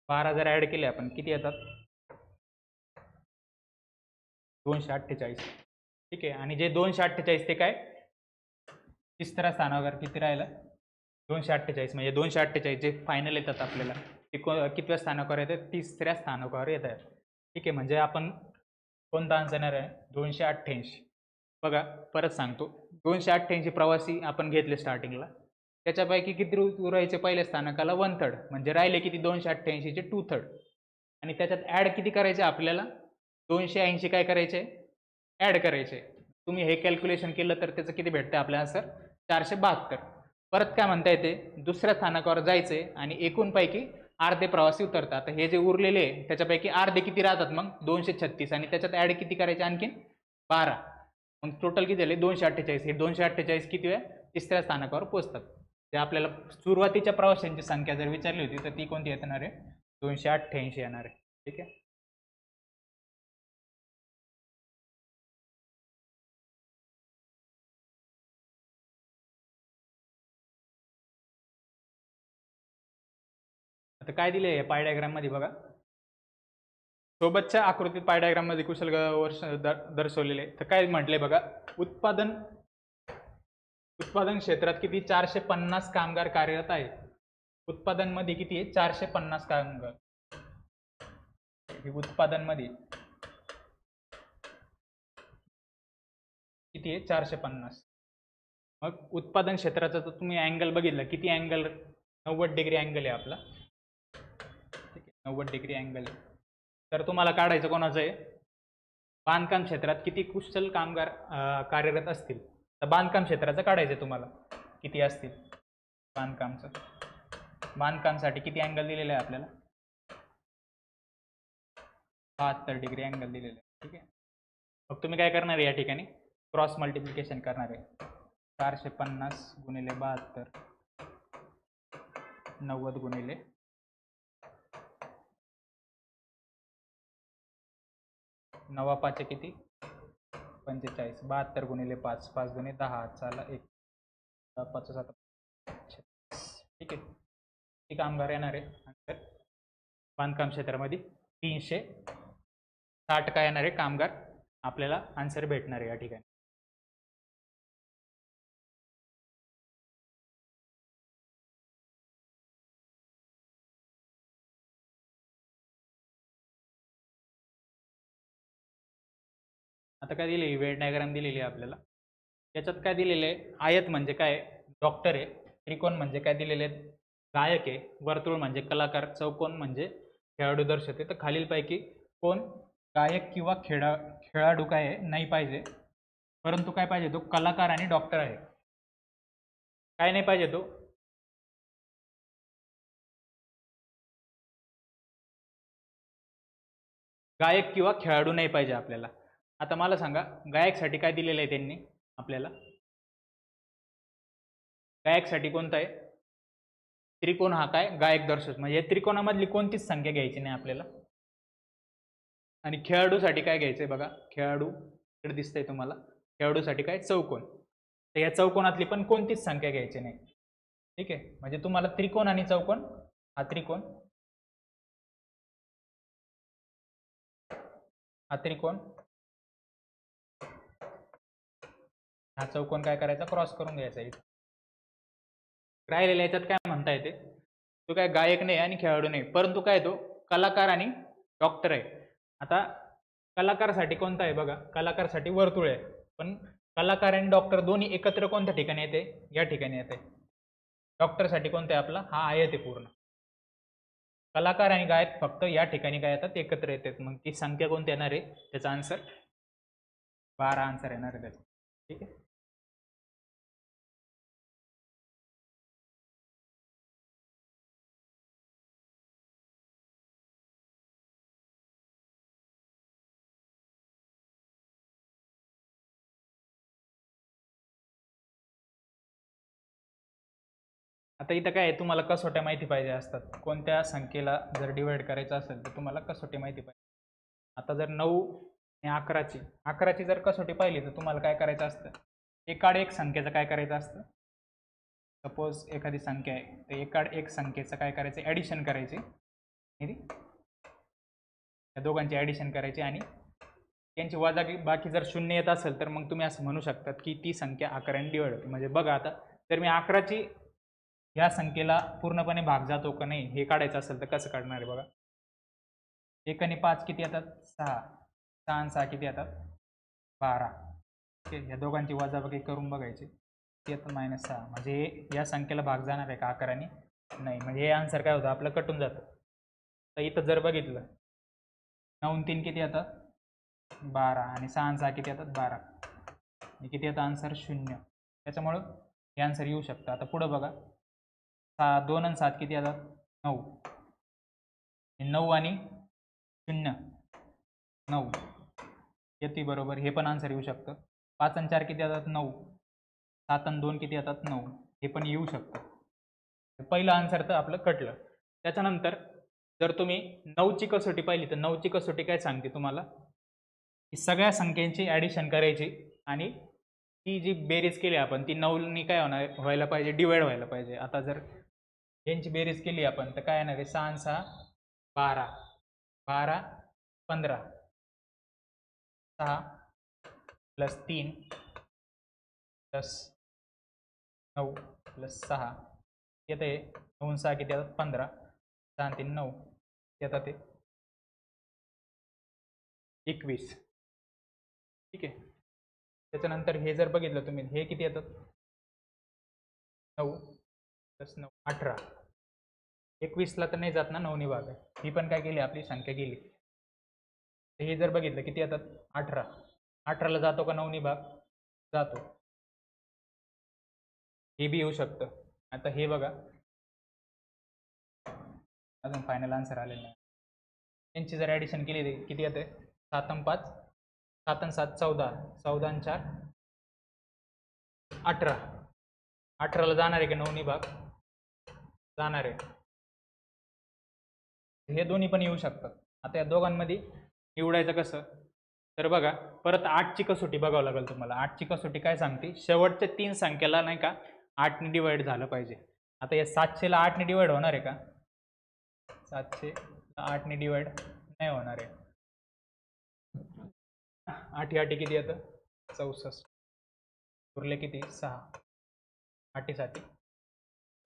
12 जर ॲड केले आपण किती येतात, 248. ठीक आहे, आणि जे 248 ते काय तिसऱ्या स्थानावर किती राहिलं, 248. म्हणजे 248 जे फायनल येतात आपल्याला ते कितव्या स्थानावर येतात, तिसऱ्या स्थानावर येतात. ठीक आहे, म्हणजे आपण कोणता आन्सर येणार आहे, 288. बघा परत सांगतो, 288 प्रवासी आपण घेतले स्टार्टिंगला, त्याच्यापैकी किती उरायचे पहिल्या स्थानकाला, 1/3. म्हणजे राहिले किती, 288चे 2/3. आणि त्याच्यात ॲड किती करायचे आपल्याला, 280 काय करायचे, ॲड करायचे. तुम्ही हे कॅल्क्युलेशन केलं तर त्याचं किती भेटतं आपल्या आन्सर, 472. परत काय म्हणता येते, दुसऱ्या स्थानकावर जायचे आणि एकूणपैकी अर्धे प्रवासी उतरतात. हे जे उरलेले त्याच्यापैकी अर्धे किती राहतात, मग 236. आणि त्याच्यात ॲड किती करायचे, आणखीन 12. मग टोटल किती झाले, 248. हे 248 किती वेळ तिसऱ्या स्थानकावर पोहोचतात. ते आपल्याला सुरुवातीच्या प्रवाशांची संख्या जर विचारली होती तर ती कोणती येणार आहे, 288 येणार आहे. ठीक आहे, आता काय दिले आहे पाय डायग्राम मध्ये बघा, सोबतच्या आकृतीत पाय डायग्राम मध्ये कुशल वर्ष दर्शवलेले. तर काय म्हटले बघा, उत्पादन क्षेत्रात किती 450 कामगार कार्यरत आहेत. उत्पादन मध्ये किती आहे, 450 कामगार. उत्पादन मध्ये किती आहे, 450. मग उत्पादन क्षेत्राचा तर तुम्ही अँगल बघितलं, किती अँगल, 90 डिग्री अँगल आहे आपला. ठीक आहे, 90 डिग्री अँगल आहे. तर तुम्हाला काढायचं कोणाचं आहे, बांधकाम क्षेत्रात किती कुशल कामगार कार्यरत असतील. तर बांधकाम क्षेत्राचं काढायचं तुम्हाला, किती असतील बांधकामचं. बांधकामसाठी किती अँगल दिलेलं आहे आपल्याला, 72 डिग्री अँगल दिलेलं आहे. ठीक आहे, मग तुम्ही काय करणार आहे, या ठिकाणी क्रॉस मल्टिप्लिकेशन करणार आहे. 450 गुणिले 72 90 गुणिले 9 5 किती 45. 72 गुणिले 5 5 गुणे 10 चाला 1 5 7. ठीक आहे, किती कामगार येणार आहे, बांधकाम क्षेत्रामध्ये 360 काय येणार आहे कामगार आपल्याला आन्सर भेटणार आहे या ठिकाणी. आता काय दिली वेळ डायग्राम दिलेली आहे आपल्याला. याच्यात काय दिलेलं आहे, आयत म्हणजे काय डॉक्टर आहे, त्रिकोण म्हणजे काय दिलेले आहेत गायक आहे, वर्तुळ म्हणजे कलाकार, चौकोन म्हणजे खेळाडू दर्शवते. तर खालीलपैकी कोण गायक किंवा खेळाडू काय आहे नाही पाहिजे, परंतु काय पाहिजे तो कलाकार आणि डॉक्टर आहे. काय नाही पाहिजे तो गायक किंवा खेळाडू नाही पाहिजे आपल्याला. आता मला सांगा गायकसाठी काय दिलेलं आहे त्यांनी आपल्याला, गायकसाठी कोणता आहे त्रिकोण हा काय गायक दर्शवतो, म्हणजे त्रिकोणामधली कोणतीच संख्या घ्यायची नाही आपल्याला. आणि खेळाडूसाठी काय घ्यायचंय बघा, खेळाडू इकडे दिसतंय तुम्हाला, खेळाडूसाठी काय चौकोन, तर या चौकोनातली पण कोणतीच संख्या घ्यायची नाही. ठीक आहे, म्हणजे तुम्हाला त्रिकोण आणि चौकोन, हा त्रिकोण, हा त्रिकोण, हा चौकोन काय करायचा क्रॉस करून घ्यायचा. इथे राहिलेल्या याच्यात काय म्हणता येते, तो काय गायक नाही आणि खेळाडू नाही, परंतु काय तो कलाकार आणि डॉक्टर आहे. आता कलाकारसाठी कोणता आहे बघा, कलाकारसाठी वर्तुळ आहे, पण कलाकार आणि डॉक्टर दोन्ही एकत्र कोणत्या ठिकाणी येते, या ठिकाणी येते. डॉक्टरसाठी कोणतं आहे आपला, हा आयत आहे पूर्ण. कलाकार आणि गायक फक्त या ठिकाणी काय येतात एकत्र येतात. मग ती संख्या कोणती येणार आहे, त्याचा आन्सर 12 आन्सर येणार आहे त्याचा. ठीक आहे. आता इथं काय आहे, तुम्हाला कसोट्या माहिती पाहिजे असतात. कोणत्या संख्येला जर डिवाइड करायचं असेल तर तुम्हाला कसोटी माहिती पाहिजे. आता जर 9 आणि 11ची जर कसोटी पाहिली तर तुम्हाला काय करायचं असतं, एकाड एक संख्येचं काय करायचं असतं. सपोज एखादी संख्या आहे तर एकाड एक संख्येचं काय करायचं, ॲडिशन करायची, या दोघांची ॲडिशन करायची आणि त्यांची वजाबाकी बाकी जर 0 येत असेल तर मग तुम्ही असं म्हणू शकतात की ती संख्या 11ने डिवाइड होते. म्हणजे बघा आता जर मी 11ची या संख्येला पूर्णपणे भाग जातो का नाही हे काढायचं असेल तर कसं काढणार आहे बघा. 1 आणि 5 किती येतात, 6, 6 आणि 6 किती येतात, 12. ठीक आहे, या दोघांची वजाबाकी करून बघायची, ते येतं -6. म्हणजे या संख्येला भाग जाणार आहे का 11ने, नाही. म्हणजे हे आन्सर काय होतं आपलं कटून जातं. तर इथं जर बघितलं 9 आणि 3 किती येतात, 12 आणि 6 आणि 6 किती येतात, 12. किती येतं आन्सर 0. त्याच्यामुळं हे आन्सर येऊ शकतं. आता पुढं बघा 2 आणि 7 किती येतात, 9. 9 आणि 0 9 येते बरोबर, हे पण आन्सर येऊ शकतं. 5 आणि 4 किती येतात, 9. 7 आणि 2 किती येतात, 9. हे पण येऊ शकतं. पहिलं आन्सर तर आपलं कटलं. त्याच्यानंतर जर तुम्ही 9ची कसोटी पाहिली तर 9ची कसोटी काय सांगते तुम्हाला, की सगळ्या संख्यांची ॲडिशन करायची आणि ती जी बेरीज केली आपण ती 9नी काय व्हायला पाहिजे, डिवाइड व्हायला पाहिजे. आता जर यांची बेरीज केली आपण तर काय येणार आहे, 6 आणि 6 12, 12 15, 6 प्लस 3 प्लस 9 प्लस 6 येतं आहे 9 6 किती येतात, 15, 6 आणि 3 9 येतात ते 21. ठीक आहे. त्याच्यानंतर हे जर बघितलं तुम्ही, हे किती येतात, 9 प्लस 9 18. 21ला तर नाही जात ना 9नी भाग, ही पण काय केली आपली संख्या गेली. हे जर बघितलं किती येतात, 18. 18ला जातो का 9नी भाग, जातो. हे बी येऊ शकतं. आता हे बघा अजून फायनल आन्सर आलेलं नाही. यांची जर ॲडिशन केली किती येते, 7 आणि 5 7 आणि 7 14, 14 आणि 4 18. 18ला जाणार आहे का 9नी भाग, जाणार आहे. हे दोन्ही पण येऊ शकतात. आता या दोघांमध्ये निवडायचं कसं, तर बघा परत 8ची कसोटी बघावं लागेल तुम्हाला. 8ची कसोटी काय सांगते, शेवटच्या 3 संख्येला नाही का 8ने डिवाइड झालं पाहिजे. आता या 700ला 8ने डिवाइड होणार आहे का, 700ला 8ने डिवाइड नाही होणार आहे. 8 8 किती येतं 64. उरले किती 6. 8 साठी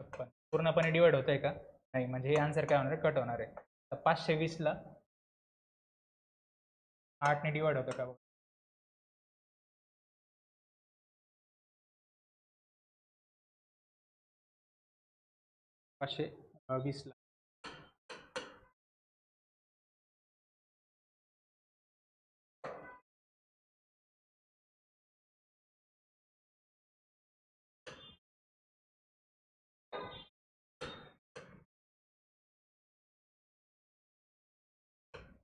56. पूर्णपणे डिवाइड होत आहे का नाही, म्हणजे हे आन्सर काय होणार आहे कट होणार आहे. तर 520 ला 8 ने डिवाइड होतं का? 520 ला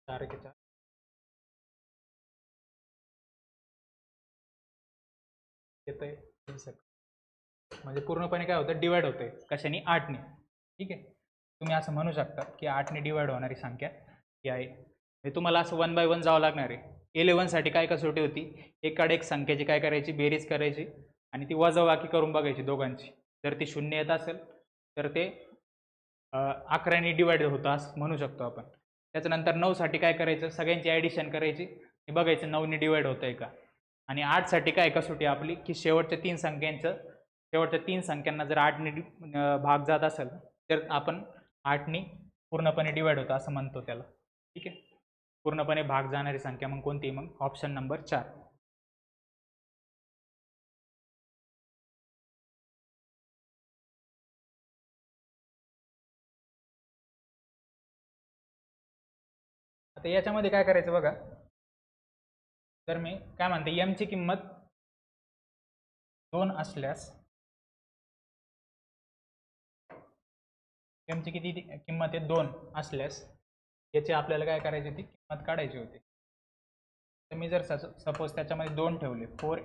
चार के चार येतंय. म्हणजे पूर्णपणे काय होतं डिवाइड होतंय कशाने 8 ने. ठीक आहे, तुम्ही असं म्हणू शकता की 8 ने डिवाइड होणारी संख्या ही आहे. म्हणजे तुम्हाला असं 1 बाय 1 जावं लागणार आहे. 11 साठी काय कसोटी होती, एकाड एक संख्येची काय करायची बेरीज करायची आणि ती वजाबाकी करून बघायची दोघांची. जर ती 0 येत असेल तर ते 11 ने डिवाइड होतं असं म्हणू शकतो आपण. त्याच्यानंतर 9 साठी काय करायचं, सगळ्यांची ॲडिशन करायची आणि बघायचं 9 ने डिवाइड होतं आहे का. आणि 8 साठी काय कसोटी आपली की शेवटच्या 3 संख्यांना जर 8 ने भाग जात असेल तर आपण 8 ने पूर्णपणे डिवाइड होतं असं म्हणतो त्याला. ठीक आहे, पूर्णपणे भाग जाणारी संख्या मग कोणती, मग ऑप्शन नंबर 4. आता याच्यामध्ये काय करायचं बघा, तर मी काय म्हणते m ची किंमत 2 असल्यास m ची किती किंमत आहे 2 असल्यास याची आपल्याला काय करायची ती किंमत काढायची होती. तर मी जर सपोज त्याच्यामध्ये 2 ठेवले 4 ×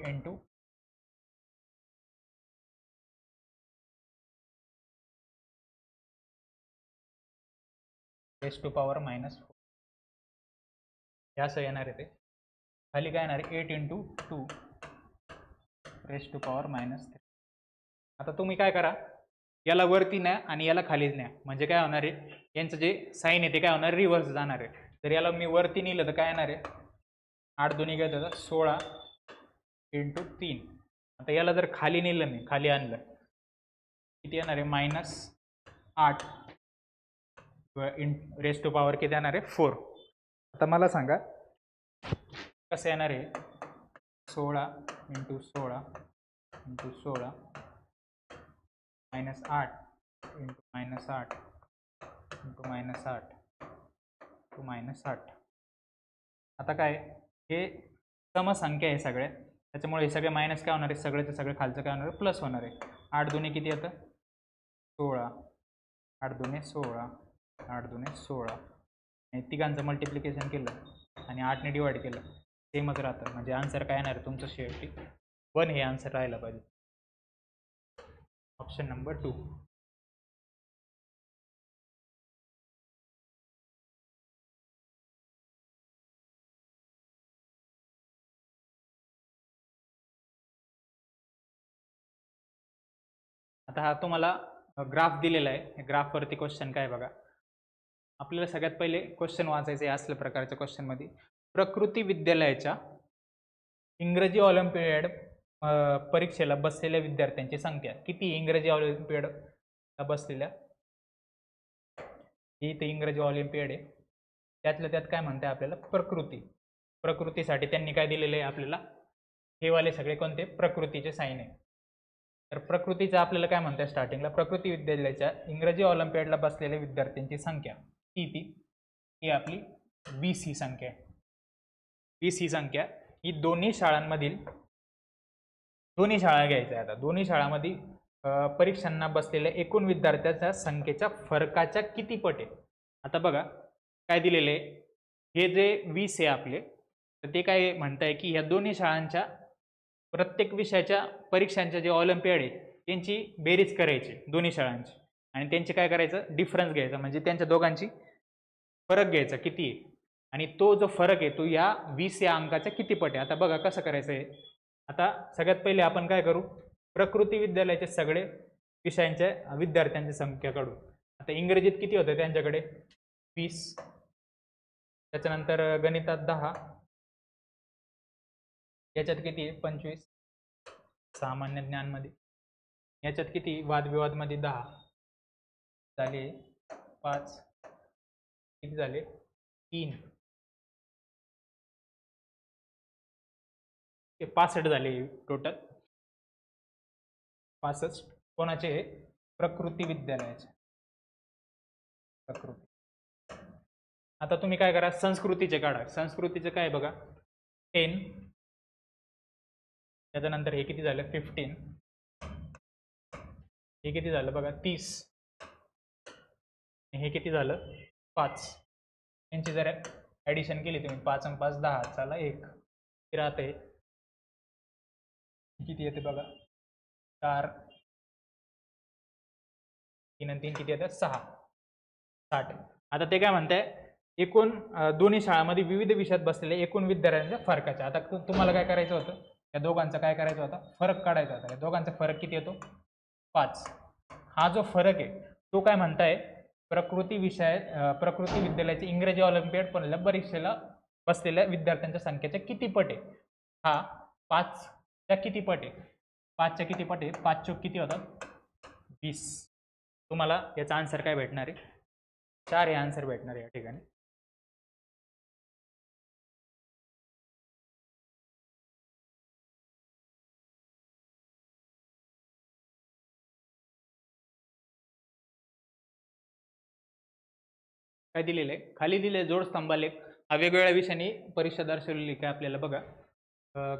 (10⁻⁻4) हे असं येणार आहे. ते खाली काय येणार आहे 8 × 2 (10⁻⁻3). आता तुम्ही काय करा, याला वरती न्या आणि याला खालीच न्या, म्हणजे काय होणार आहे यांचं जे साईन आहे ते काय होणार रिव्हर्स जाणार आहे. तर याला मी वरती नेलं तर काय येणार आहे 8 2 काय होतं 16 × 3. आता याला जर खाली नेलं मी खाली आणलं किती येणार आहे -8 (10⁻⁻) किती येणार आहे 4. आता मला सांगा कसं येणार आहे 16 × 16 × 16 -8 × -8 × -8 आता काय हे समसंख्या आहे सगळ्या, त्याच्यामुळे हे सगळे मायनस काय होणार आहे, सगळ्याचं सगळं खालचं काय होणार आहे प्लस होणार आहे. 8 2 किती येतं 16, 8 2 16, 8 2 16 आणि तिघांचं मल्टिप्लिकेशन केलं आणि 8 ने डिवाइड केलं सेमच राहतं. म्हणजे आन्सर काय येणार आहे तुमचं शेवटी 1 हे आन्सर राहायला पाहिजे. Option number 2. आता हा तुम्हाला ग्राफ दिलेला आहे, ग्राफवरती क्वेश्चन काय बघा. आपल्याला सगळ्यात पहिले क्वेश्चन वाचायचे असल्या प्रकारच्या क्वेश्चनमध्ये प्रकृती विद्यालयाच्या इंग्रजी ऑलिम्पियाड परीक्षेला बसलेल्या विद्यार्थ्यांची संख्या किती. इंग्रजी ऑलिम्पियाडला बसलेल्या ही ते इंग्रजी ऑलिम्पियाड आहे, त्यातल्या त्यात काय म्हणते आपल्याला प्रकृतीसाठी त्यांनी काय दिलेलं आहे आपल्याला, हे वाले सगळे कोणते प्रकृतीचे साईन आहे. तर प्रकृतीचं आपल्याला काय म्हणतात स्टार्टिंगला, प्रकृती विद्यालयाच्या इंग्रजी ऑलिम्पियाडला बसलेल्या विद्यार्थ्यांची संख्या ही आपली 20 ही संख्या आहे. 20 ही संख्या ही दोन्ही शाळा घ्यायच्या. आता दोन्ही शाळांमध्ये परीक्षांना बसलेल्या एकूण विद्यार्थ्यांच्या संख्येच्या फरकाच्या किती पट आहे. आता बघा काय दिलेले आहे, हे जे 20 आहे आपले, तर ते काय म्हणताय की ह्या दोन्ही शाळांच्या प्रत्येक विषयाच्या परीक्षांच्या जे ऑलिम्पियाड आहे त्यांची बेरीज करायची दोन्ही शाळांची आणि त्यांचे काय करायचं डिफरन्स घ्यायचा, म्हणजे त्यांच्या दोघांची फरक घ्यायचा किती आहे आणि तो जो फरक आहे तो या 20 या अंकाच्या किती पट आहे. आता बघा कसं करायचं आहे. आता सगळ्यात पहिले आपण काय करू, प्रकृती विद्यालयाचे सगळे विषयांच्या विद्यार्थ्यांची संख्या काढू. आता इंग्रजीत किती होतं त्यांच्याकडे 20 त्याच्यानंतर गणितात 10, याच्यात किती आहे 25, सामान्य ज्ञानमध्ये याच्यात किती, वादविवादमध्ये 10 झाले, 5 किती झाले, 3 ते 65 झाले टोटल, 65 कोणाचे हे, प्रकृती विद्यालयाचे, प्रकृती. आता तुम्ही काय करा, संस्कृतीचे काढा. संस्कृतीचे काय बघा, 10, त्याच्यानंतर हे किती झालं 15, हे किती झालं बघा 30, हे किती झालं 5. यांची जर ॲडिशन केली तुम्ही, 5 आणि 5 10, चला 1 राहते, किती येते बघा 4, 3 आणि 3 किती येतात 6, 60. आता ते काय म्हणताय, एकूण दोन्ही शाळांमध्ये विविध विषयात बसलेले एकूण विद्यार्थ्यांच्या फरकाच्या. आता तुम्हाला काय करायचं होतं, या दोघांचा काय करायचं होता, फरक काढायचा होता. या दोघांचा फरक किती येतो 5. हा जो फरक आहे तो काय म्हणताय, प्रकृती विद्यालयाचे इंग्रजी ऑलिम्पियाड पण परीक्षेला बसलेल्या विद्यार्थ्यांच्या संख्येच्या किती पट आहे, हा 5च्या किती पट आहे, 5च्या किती पट आहे, 5 चोक किती होतात 20. तुम्हाला याचा आन्सर काय भेटणार आहे, 4 हे आन्सर भेटणार आहे या ठिकाणी. काय दिलेलं आहे, खाली दिले जोड स्तंभालेख, हा वेगवेगळ्या विषयाने परीक्षा दर्शवलेली काय आपल्याला बघा.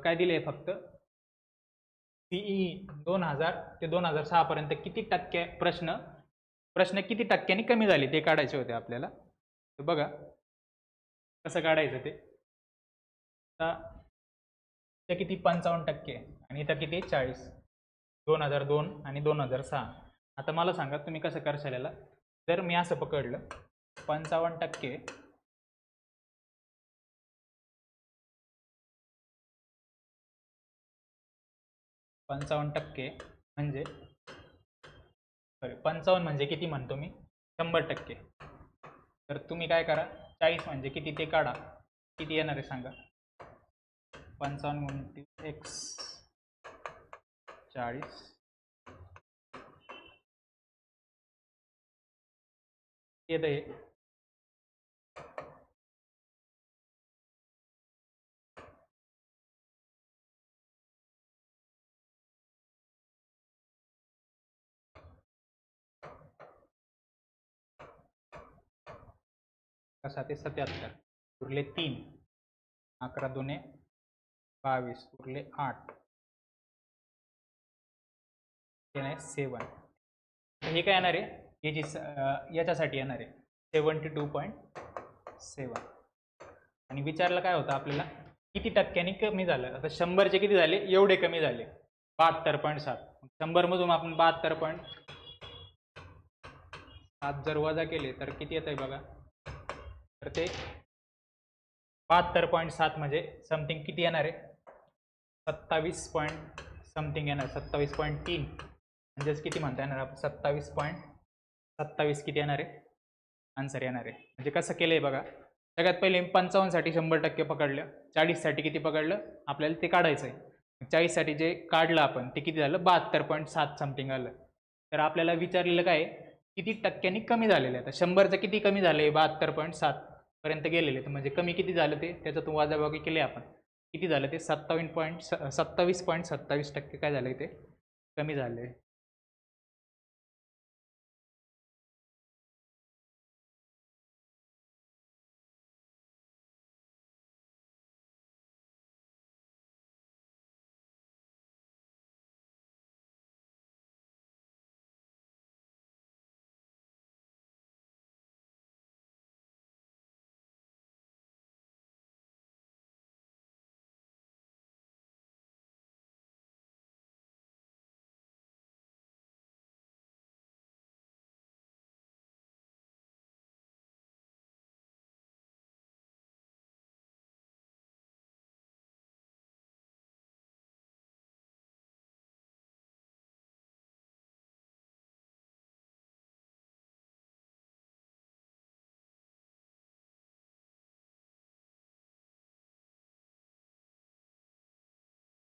काय दिले आहे, फक्त सीई 2000 ते 2006 पर्यंत किती टक्के प्रश्न किती टक्क्यांनी कमी झाले ते काढायचे होते आपल्याला. तर बघा कसं काढायचं ते. आता ते किती 55% आणि इथं किती 40, 2002 आणि 2006. आता मला सांगा तुम्ही कसं करशाल याला. जर मी असं पकडलं 55%, 55% म्हणजे, सॉरी 55 म्हणजे किती म्हणतो मी 100%. तर तुम्ही काय करा, 40 म्हणजे किती ते काढा, किती येणार आहे सांगा. 55 गुणिले x 40 येत आहे, कसा ते 77 उरले 3, 11 दुने 22 उरले 8, ते नाही 7. हे काय येणार आहे, याच्यासाठी येणार आहे 72.7. आणि विचारलं काय होतं आपल्याला, किती टक्क्यांनी कमी झालं. आता 100चे किती झाले, एवढे कमी झाले 72.7. 100 मधून आपण 72.7 जर वजा केले तर किती येत आहे बघा. तर ते 72.7 म्हणजे समथिंग किती येणार आहे, 27 पॉईंट समथिंग येणार, 27.3 म्हणजेच किती म्हणता येणार आपण 27.27 किती येणार आहे आन्सर येणार आहे. म्हणजे कसं केलं आहे बघा, सगळ्यात पहिले 55 साठी 100% पकडलं, 40 साठी किती पकडलं आपल्याला ते काढायचं आहे. 40 साठी जे काढलं आपण ते किती झालं 72.7 समथिंग आलं. तर आपल्याला विचारलेलं काय, किती टक्क्यांनी कमी झालेलं आहे. तर 100चं किती कमी झाले 72.7 पर्यंत गेलेले, तर म्हणजे कमी किती झालं ते त्याच्यातून वजाबाकी केले आपण, किती झालं ते 27.27% काय झालं ते कमी झाले.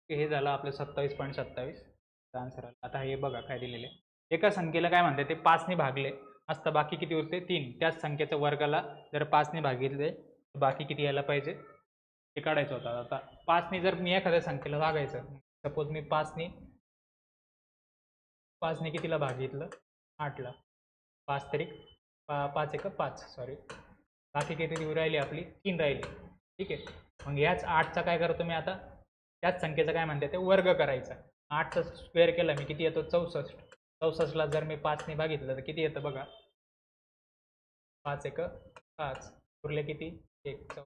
हे झालं आपलं 27.27 आन्सर आला. आता हे बघा काय दिलेले. एका संख्येला काय म्हणते ते 5 ने भागले असता बाकी किती उरते 3. त्याच संख्येच्या वर्गाला जर 5 ने भागिले तर बाकी किती यायला पाहिजे हे काढायचं होतं. आता 5 ने जर मी एखाद्या संख्येला भागायचं, सपोज मी 5 ने कितीला भागितलं 8 ला. 5 तरी 5 एक 5 सॉरी, बाकी किती राहिली आपली 3 राहिली. ठीक आहे. मग याच 8चा काय करतो मी आता, त्याच संख्येचा काय म्हणते ते वर्ग करायचा. 8चा स्क्वेअर केला मी किती येतो 64. 64ला जर मी 5 ने भागितलं तर किती येतं बघा, 5 एक 5, उरले किती 1,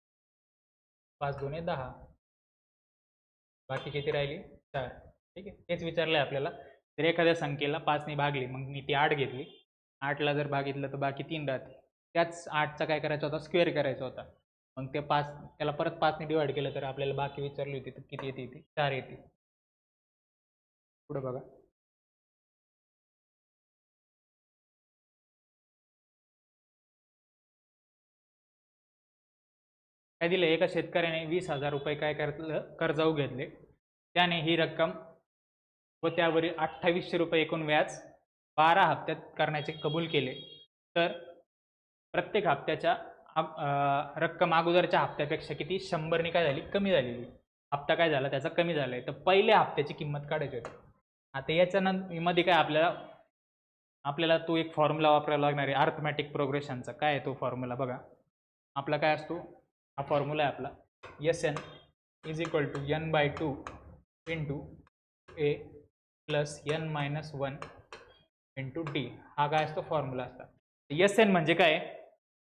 5 2 10, बाकी किती राहिली 4. ठीक आहे. तेच विचारलं आहे आपल्याला. जर एखाद्या संख्येला 5 ने भागली मग मी ती 8 घेतली, 8ला जर भागितलं तर बाकी 3 राहते. त्याच 8चा काय करायचा होता स्क्वेअर करायचा होता. मग ते 5 त्याला परत 5 ने डिवाइड केलं तर आपल्याला बाकी विचारली होती तर किती येते ती 4 येते. पुढे बघा. काय दिलं, एका शेतकऱ्याने 20,000 रुपये काय करतलं कर्जाऊ घेतले. त्याने ही रक्कम व त्यावरील 2800 रुपये एकूण व्याज 12 हप्त्यात करण्याचे कबूल केले. तर प्रत्येक हप्त्याच्या रक्कम अगोदरच्या हप्त्यापेक्षा किती 100 ने काय झाली कमी झालेली. हप्ता काय झाला त्याचा कमी झालाय. तर पहिल्या हप्त्याची किंमत काढायची होती. आता याच्यानंतर मध्ये काय आपल्याला तो एक फॉर्म्युला वापरायला लागणार आहे अर्थमॅटिक प्रोग्रेशनचा. काय आहे तो फॉर्म्युला बघा. आपला काय असतो, हा फॉर्म्युला आहे आपला SN is equal to n/2 into A plus n-1 into D. हा काय असतो फॉर्म्युला असतात. SN म्हणजे काय,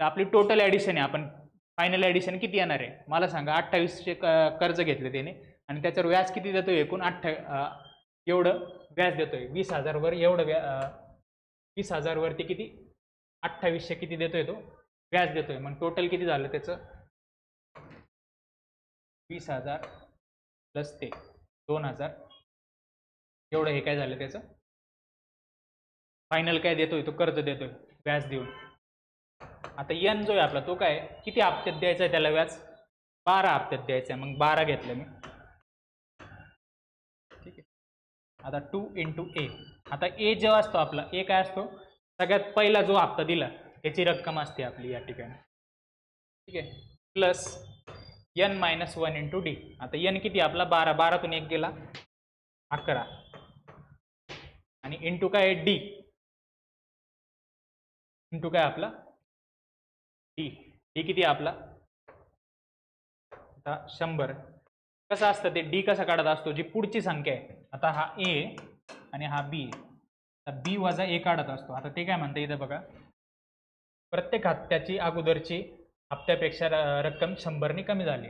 तर आपली टोटल ॲडिशन आहे. आपण फायनल ॲडिशन किती येणार आहे मला सांगा. 2800 कर्ज घेतले त्याने आणि त्याच्यावर व्याज किती देतोय एकूण एवढं व्याज देतोय. 20,000 वर एवढं 20,000 वरती किती 2800 किती देतोय तो व्याज देतोय. मग टोटल किती झालं त्याचं 20,000 प्लस ते 2,000 एवढं हे काय झालं त्याचं फायनल काय देतोय तो कर्ज देतोय व्याज देऊन. आता n जो आहे आपला तो काय किती हप्त्यात द्यायचा आहे त्याला व्याज 12 हप्त्यात द्यायचं आहे. मग 12 घेतलं मी. ठीक आहे. आता 2 इंटू A. आता A जेव्हा असतो आपला A काय असतो सगळ्यात पहिला जो हप्ता दिला त्याची रक्कम असते आपली या ठिकाणी. ठीक आहे. Plus n-1 into D. आता n किती आपला 12, 12तून 1 गेला 11 आणि इंटू काय D इंटू काय आपला D. D किती आपला आता 100. कसं असतं ते D कसा काढत असतो जी पुढची संख्या आहे. आता हा A आणि हा B, B वजा A काढत असतो. आता ते काय म्हणतं इथं बघा, प्रत्येक हप्त्याची अगोदरची हप्त्यापेक्षा रक्कम 100 ने कमी झाली.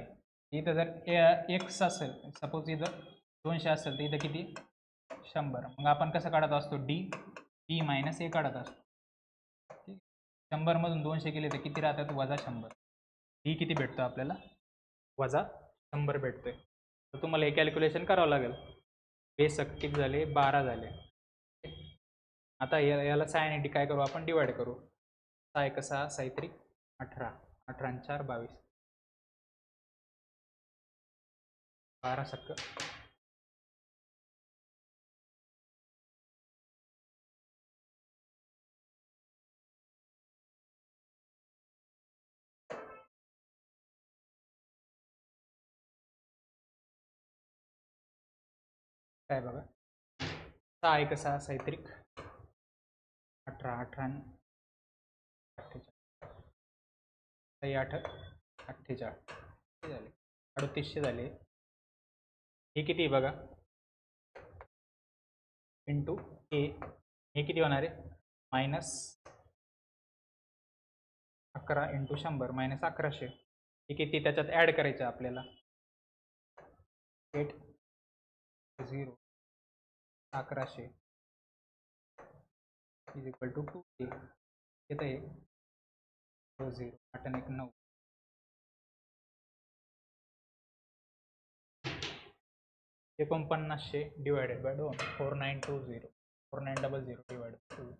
इथं जर x असेल सपोज इथं 200 असेल तर इथं किती 100. मग आपण कसं काढत असतो D मायनस A काढत असतो. 100 मधून 200 गेले तर किती राहतात वजा 100. D किती भेटतो आपल्याला वजा 100 भेटतोय. तर तुम्हाला हे कॅल्क्युलेशन करावं लागेल. बेसक किती झाले 12 झाले. आता याला 6 ने काय करू आपण डिवाइड करू. 6 एक 6 6 त्रिक 18, 18 आणि 4 22, 12 सक्क काय बघा 6 एक 6 6 त्रिक 18, 18 आणि 48, 8 48 झाले 3800 झाले. हे किती बघा इंटू A. हे किती होणार आहे मायनस 11 इंटू 100 मायनस 1100. हे किती त्याच्यात ॲड करायचं आपल्याला 8 0 1100 इज इक्वल टू 2. येतं आहे 0 8 आणि 1 9. एकूण 5000 डिवायडेड बाय 2 4920 4900 डिवाइड 2.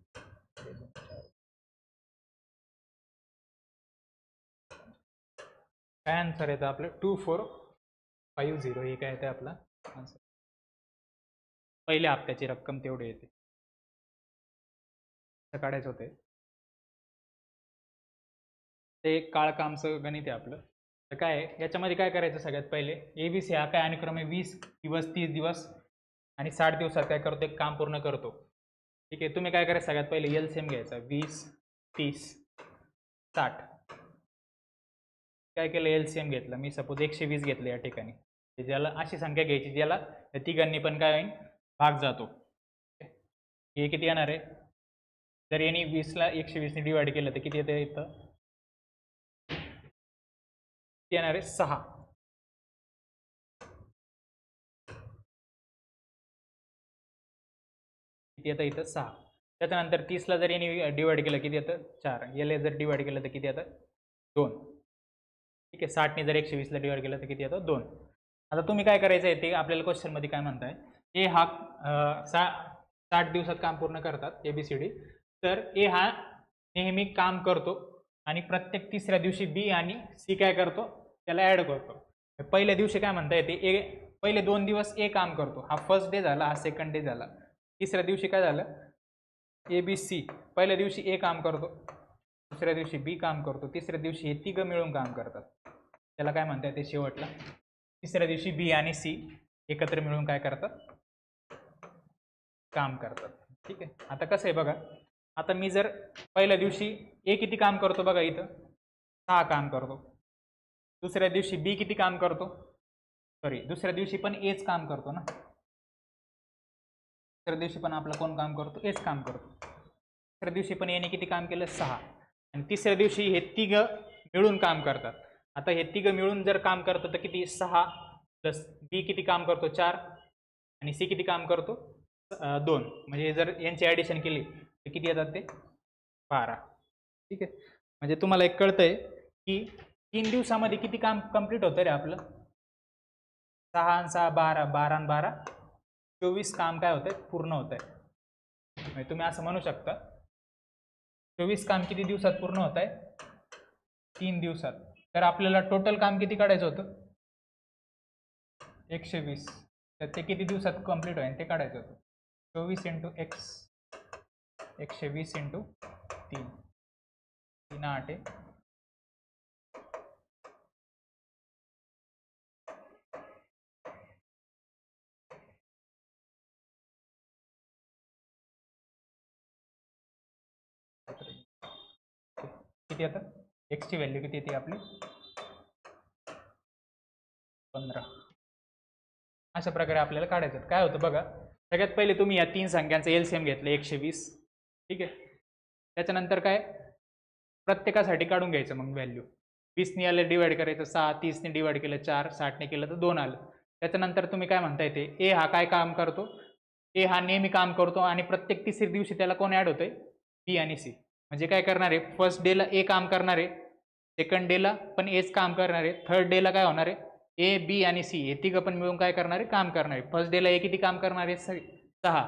काय आन्सर येतं आपलं 2450. हे काय येतं आपला पहिल्या हप्त्याची रक्कम तेवढी येते. काढायचं होते ते काळकामचं गणित आहे आपलं. तर काय आहे याच्यामध्ये काय करायचं सगळ्यात पहिले ABC हा काय अनुक्रम आहे 20 दिवस 30 दिवस आणि 60 दिवसात काय करतो एक काम पूर्ण करतो. ठीक आहे तुम्ही काय करायचं सगळ्यात पहिले LCM घ्यायचा 20 30 60. काय केलं LCM घेतलं मी सपोज 120 घेतलं या ठिकाणी ज्याला अशी संख्या घ्यायची ज्याला तिघांनी पण काय होईल भाग जातो. हे किती येणार आहे जर यांनी 20 ला 120 ने डिवाइड केलं तर किती येतं इथं येणार आहे 6. किती येतं इथं 6. त्याच्यानंतर 30 ला जर यांनी डिवाइड केलं किती येतं 4. याला जर डिवाइड केलं तर किती येतं 2. ठीक आहे 60 ने जर 120 ला डिवाइड केलं तर किती येतं 2. आता तुम्ही काय करायचं आहे ते आपल्याला क्वेश्चन मध्ये काय म्हणताय ए हा 60 दिवसात काम पूर्ण करतात ABCD. तर ए हा नेहमी काम करतो आणि प्रत्येक तिसऱ्या दिवशी बी आणि सी काय करतो त्याला ऍड करतो. पहिल्या दिवशी काय म्हणता येते ए पहिले 2 दिवस ए काम करतो हा फर्स्ट डे झाला हा सेकंड डे झाला. तिसऱ्या दिवशी काय झालं ABC पहिल्या दिवशी ए काम करतो दुसऱ्या दिवशी बी काम करतो तिसऱ्या दिवशी हे तिघं मिळून काम करतात त्याला काय म्हणता येते शेवटला तिसऱ्या दिवशी बी आणि सी एकत्र मिळून काय करतात काम करतात. ठीक आहे आता कसं आहे बघा आता मी जर पहिल्या दिवशी ए किती काम करतो बघा इथं 6 काम करतो. दुसऱ्या दिवशी बी किती काम करतो दुसऱ्या दिवशी पण एच काम करतो ना. दुसऱ्या दिवशी पण आपला कोण काम करतो एच काम करतो. दुसऱ्या दिवशी पण याने किती काम केलं 6 आणि तिसऱ्या दिवशी हे तिघं मिळून काम करतात. आता हे तिघं मिळून जर काम करतो तर किती 6 प्लस बी किती काम करतो 4 आणि सी किती काम करतो 2 म्हणजे जर यांची ॲडिशन केली तर किती येतात ते 12. ठीक आहे म्हणजे तुम्हाला एक कळतंय की 3 दिवसामध्ये किती काम कंप्लीट होतं रे आपलं 6 आणि 6 12 12 आणि 12 24 काम काय होतंय पूर्ण होत आहे. म्हणजे तुम्ही असं म्हणू शकता 24 काम किती दिवसात पूर्ण होत आहे 3 दिवसात. तर आपल्याला टोटल काम किती काढायचं होतं 120 तर ते किती दिवसात कंप्लीट होईल ते काढायचं होतं 24 × x 120 × 3 3 8 आहे. किती आता x ची व्हॅल्यू किती येते आपली 15. अशा प्रकारे आपल्याला काढायचं. काय होतं बघा सगळ्यात पहिले तुम्ही या 3 संख्यांचं LCM घेतलं 120. ठीक आहे त्याच्यानंतर काय प्रत्येकासाठी काढून घ्यायचं मग व्हॅल्यू 20 ने याला डिवाइड करायचं 6 30 ने डिवाइड केलं 4 60 ने केलं तर 2 आलं. त्याच्यानंतर तुम्ही काय म्हणता येते ए हा काय काम करतो ए हा नेहमी काम करतो आणि प्रत्येक तिसऱ्या दिवशी त्याला कोण ॲड होतंय बी आणि सी. म्हणजे काय करणार आहे फर्स्ट डेला ए काम करणार आहे सेकंड डेला पण एच काम करणार आहे थर्ड डेला काय होणार आहे ए बी आणि सी हे तिघं पण मिळून काय करणार आहे काम करणार आहे. फर्स्ट डेला ए किती काम करणार आहे 6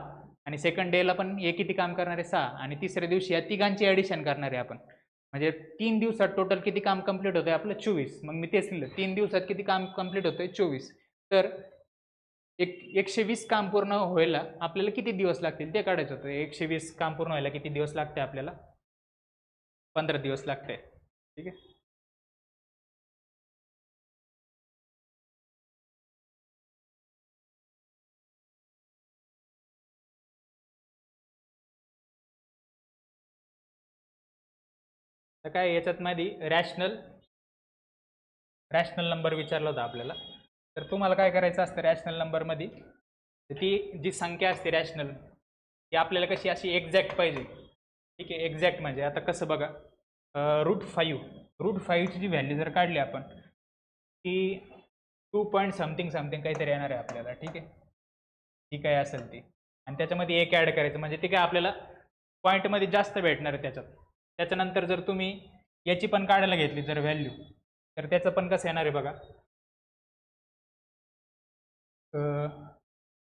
आणि सेकंड डेला पण ए किती काम करणार आहे 6 आणि तिसऱ्या दिवशी या तिघांची ॲडिशन करणार आहे आपण. म्हणजे 3 दिवसात टोटल किती काम कंप्लीट होतंय आपलं 24. मग मी तेच लिहिलं 3 दिवसात किती काम कंप्लीट होतंय 24. तर 120 काम पूर्ण व्हायला आपल्याला किती दिवस लागतील ते काढायचं होतं. 120 काम पूर्ण व्हायला किती दिवस लागते आपल्याला 15 दिवस लागते. ठीक आहे तर काय याच्यात मध्ये रॅशनल नंबर विचारला होता आपल्याला. तर तुम्हाला काय करायचं असतं रॅशनल नंबरमध्ये ती जी संख्या असते रॅशनल ती आपल्याला कशी अशी एक्झॅक्ट पाहिजे. ठीक आहे एक्झॅक्ट म्हणजे आता कसं बघा √5 ची जी व्हॅल्यू जर काढली आपण ती 2 पॉईंट समथिंग काहीतरी येणार आहे आपल्याला. ठीक आहे ती काय असेल ती आणि त्याच्यामध्ये एक ॲड करायचं म्हणजे ते काय आपल्याला पॉईंटमध्ये जास्त भेटणार आहे त्याच्यात. त्याच्यानंतर जर तुम्ही याची पण काढायला घेतली जर व्हॅल्यू तर त्याचं पण कसं येणार आहे बघा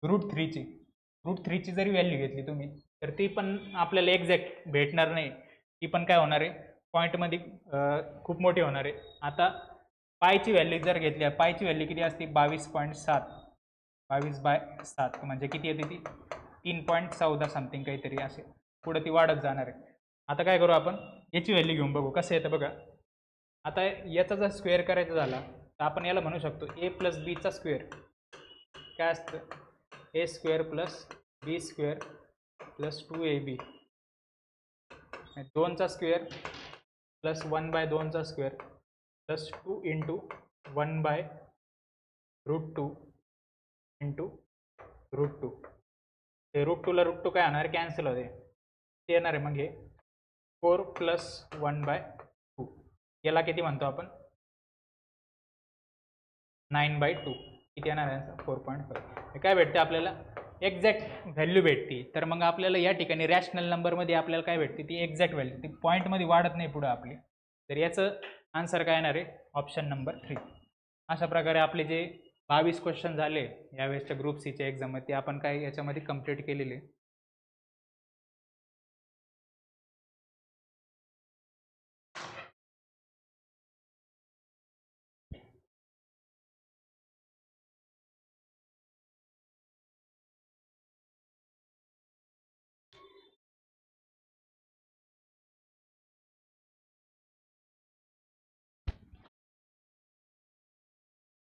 √3 ची जरी व्हॅल्यू घेतली तुम्ही तर ती पण आपल्याला एक्झॅक्ट भेटणार नाही. ती पण काय होणार आहे पॉईंटमध्ये खूप मोठी होणार आहे. आता पायची व्हॅल्यू जर घेतली पायची व्हॅल्यू किती असते 22.7 22/7 म्हणजे किती येते ती 3.14 समथिंग काहीतरी असे पुढे ती वाढत जाणार आहे. आता काय करू आपण याची व्हॅल्यू घेऊन बघू कसं येतं बघा. आता याचा जर स्क्वेअर करायचा झाला तर आपण याला म्हणू शकतो a + bचा स्क्वेअर काय असतं a² + b² + 2ab 2चा स्क्वेअर प्लस 1/2चा स्क्वेअर प्लस 2 × 1/√2 × √2. ते √2ला √2 काय होणार कॅन्सल होते ते येणार आहे. मग हे 4 + 1/2 याला किती म्हणतो आपण 9/2 किती येणार आहे 4.5. काय भेटते आपल्याला एक्झॅक्ट व्हॅल्यू भेटते. तर मग आपल्याला या ठिकाणी रॅशनल नंबरमध्ये आपल्याला काय भेटते ती एक्झॅक्ट व्हॅल्यू ती पॉईंटमध्ये वाढत नाही पुढं आपली. तर याचं आन्सर काय येणार आहे ऑप्शन नंबर 3. अशा प्रकारे आपले जे 22 क्वेश्चन झाले यावेळेसच्या ग्रुप सीच्या एक्झाममध्ये ते आपण काय याच्यामध्ये कंप्लीट केलेले.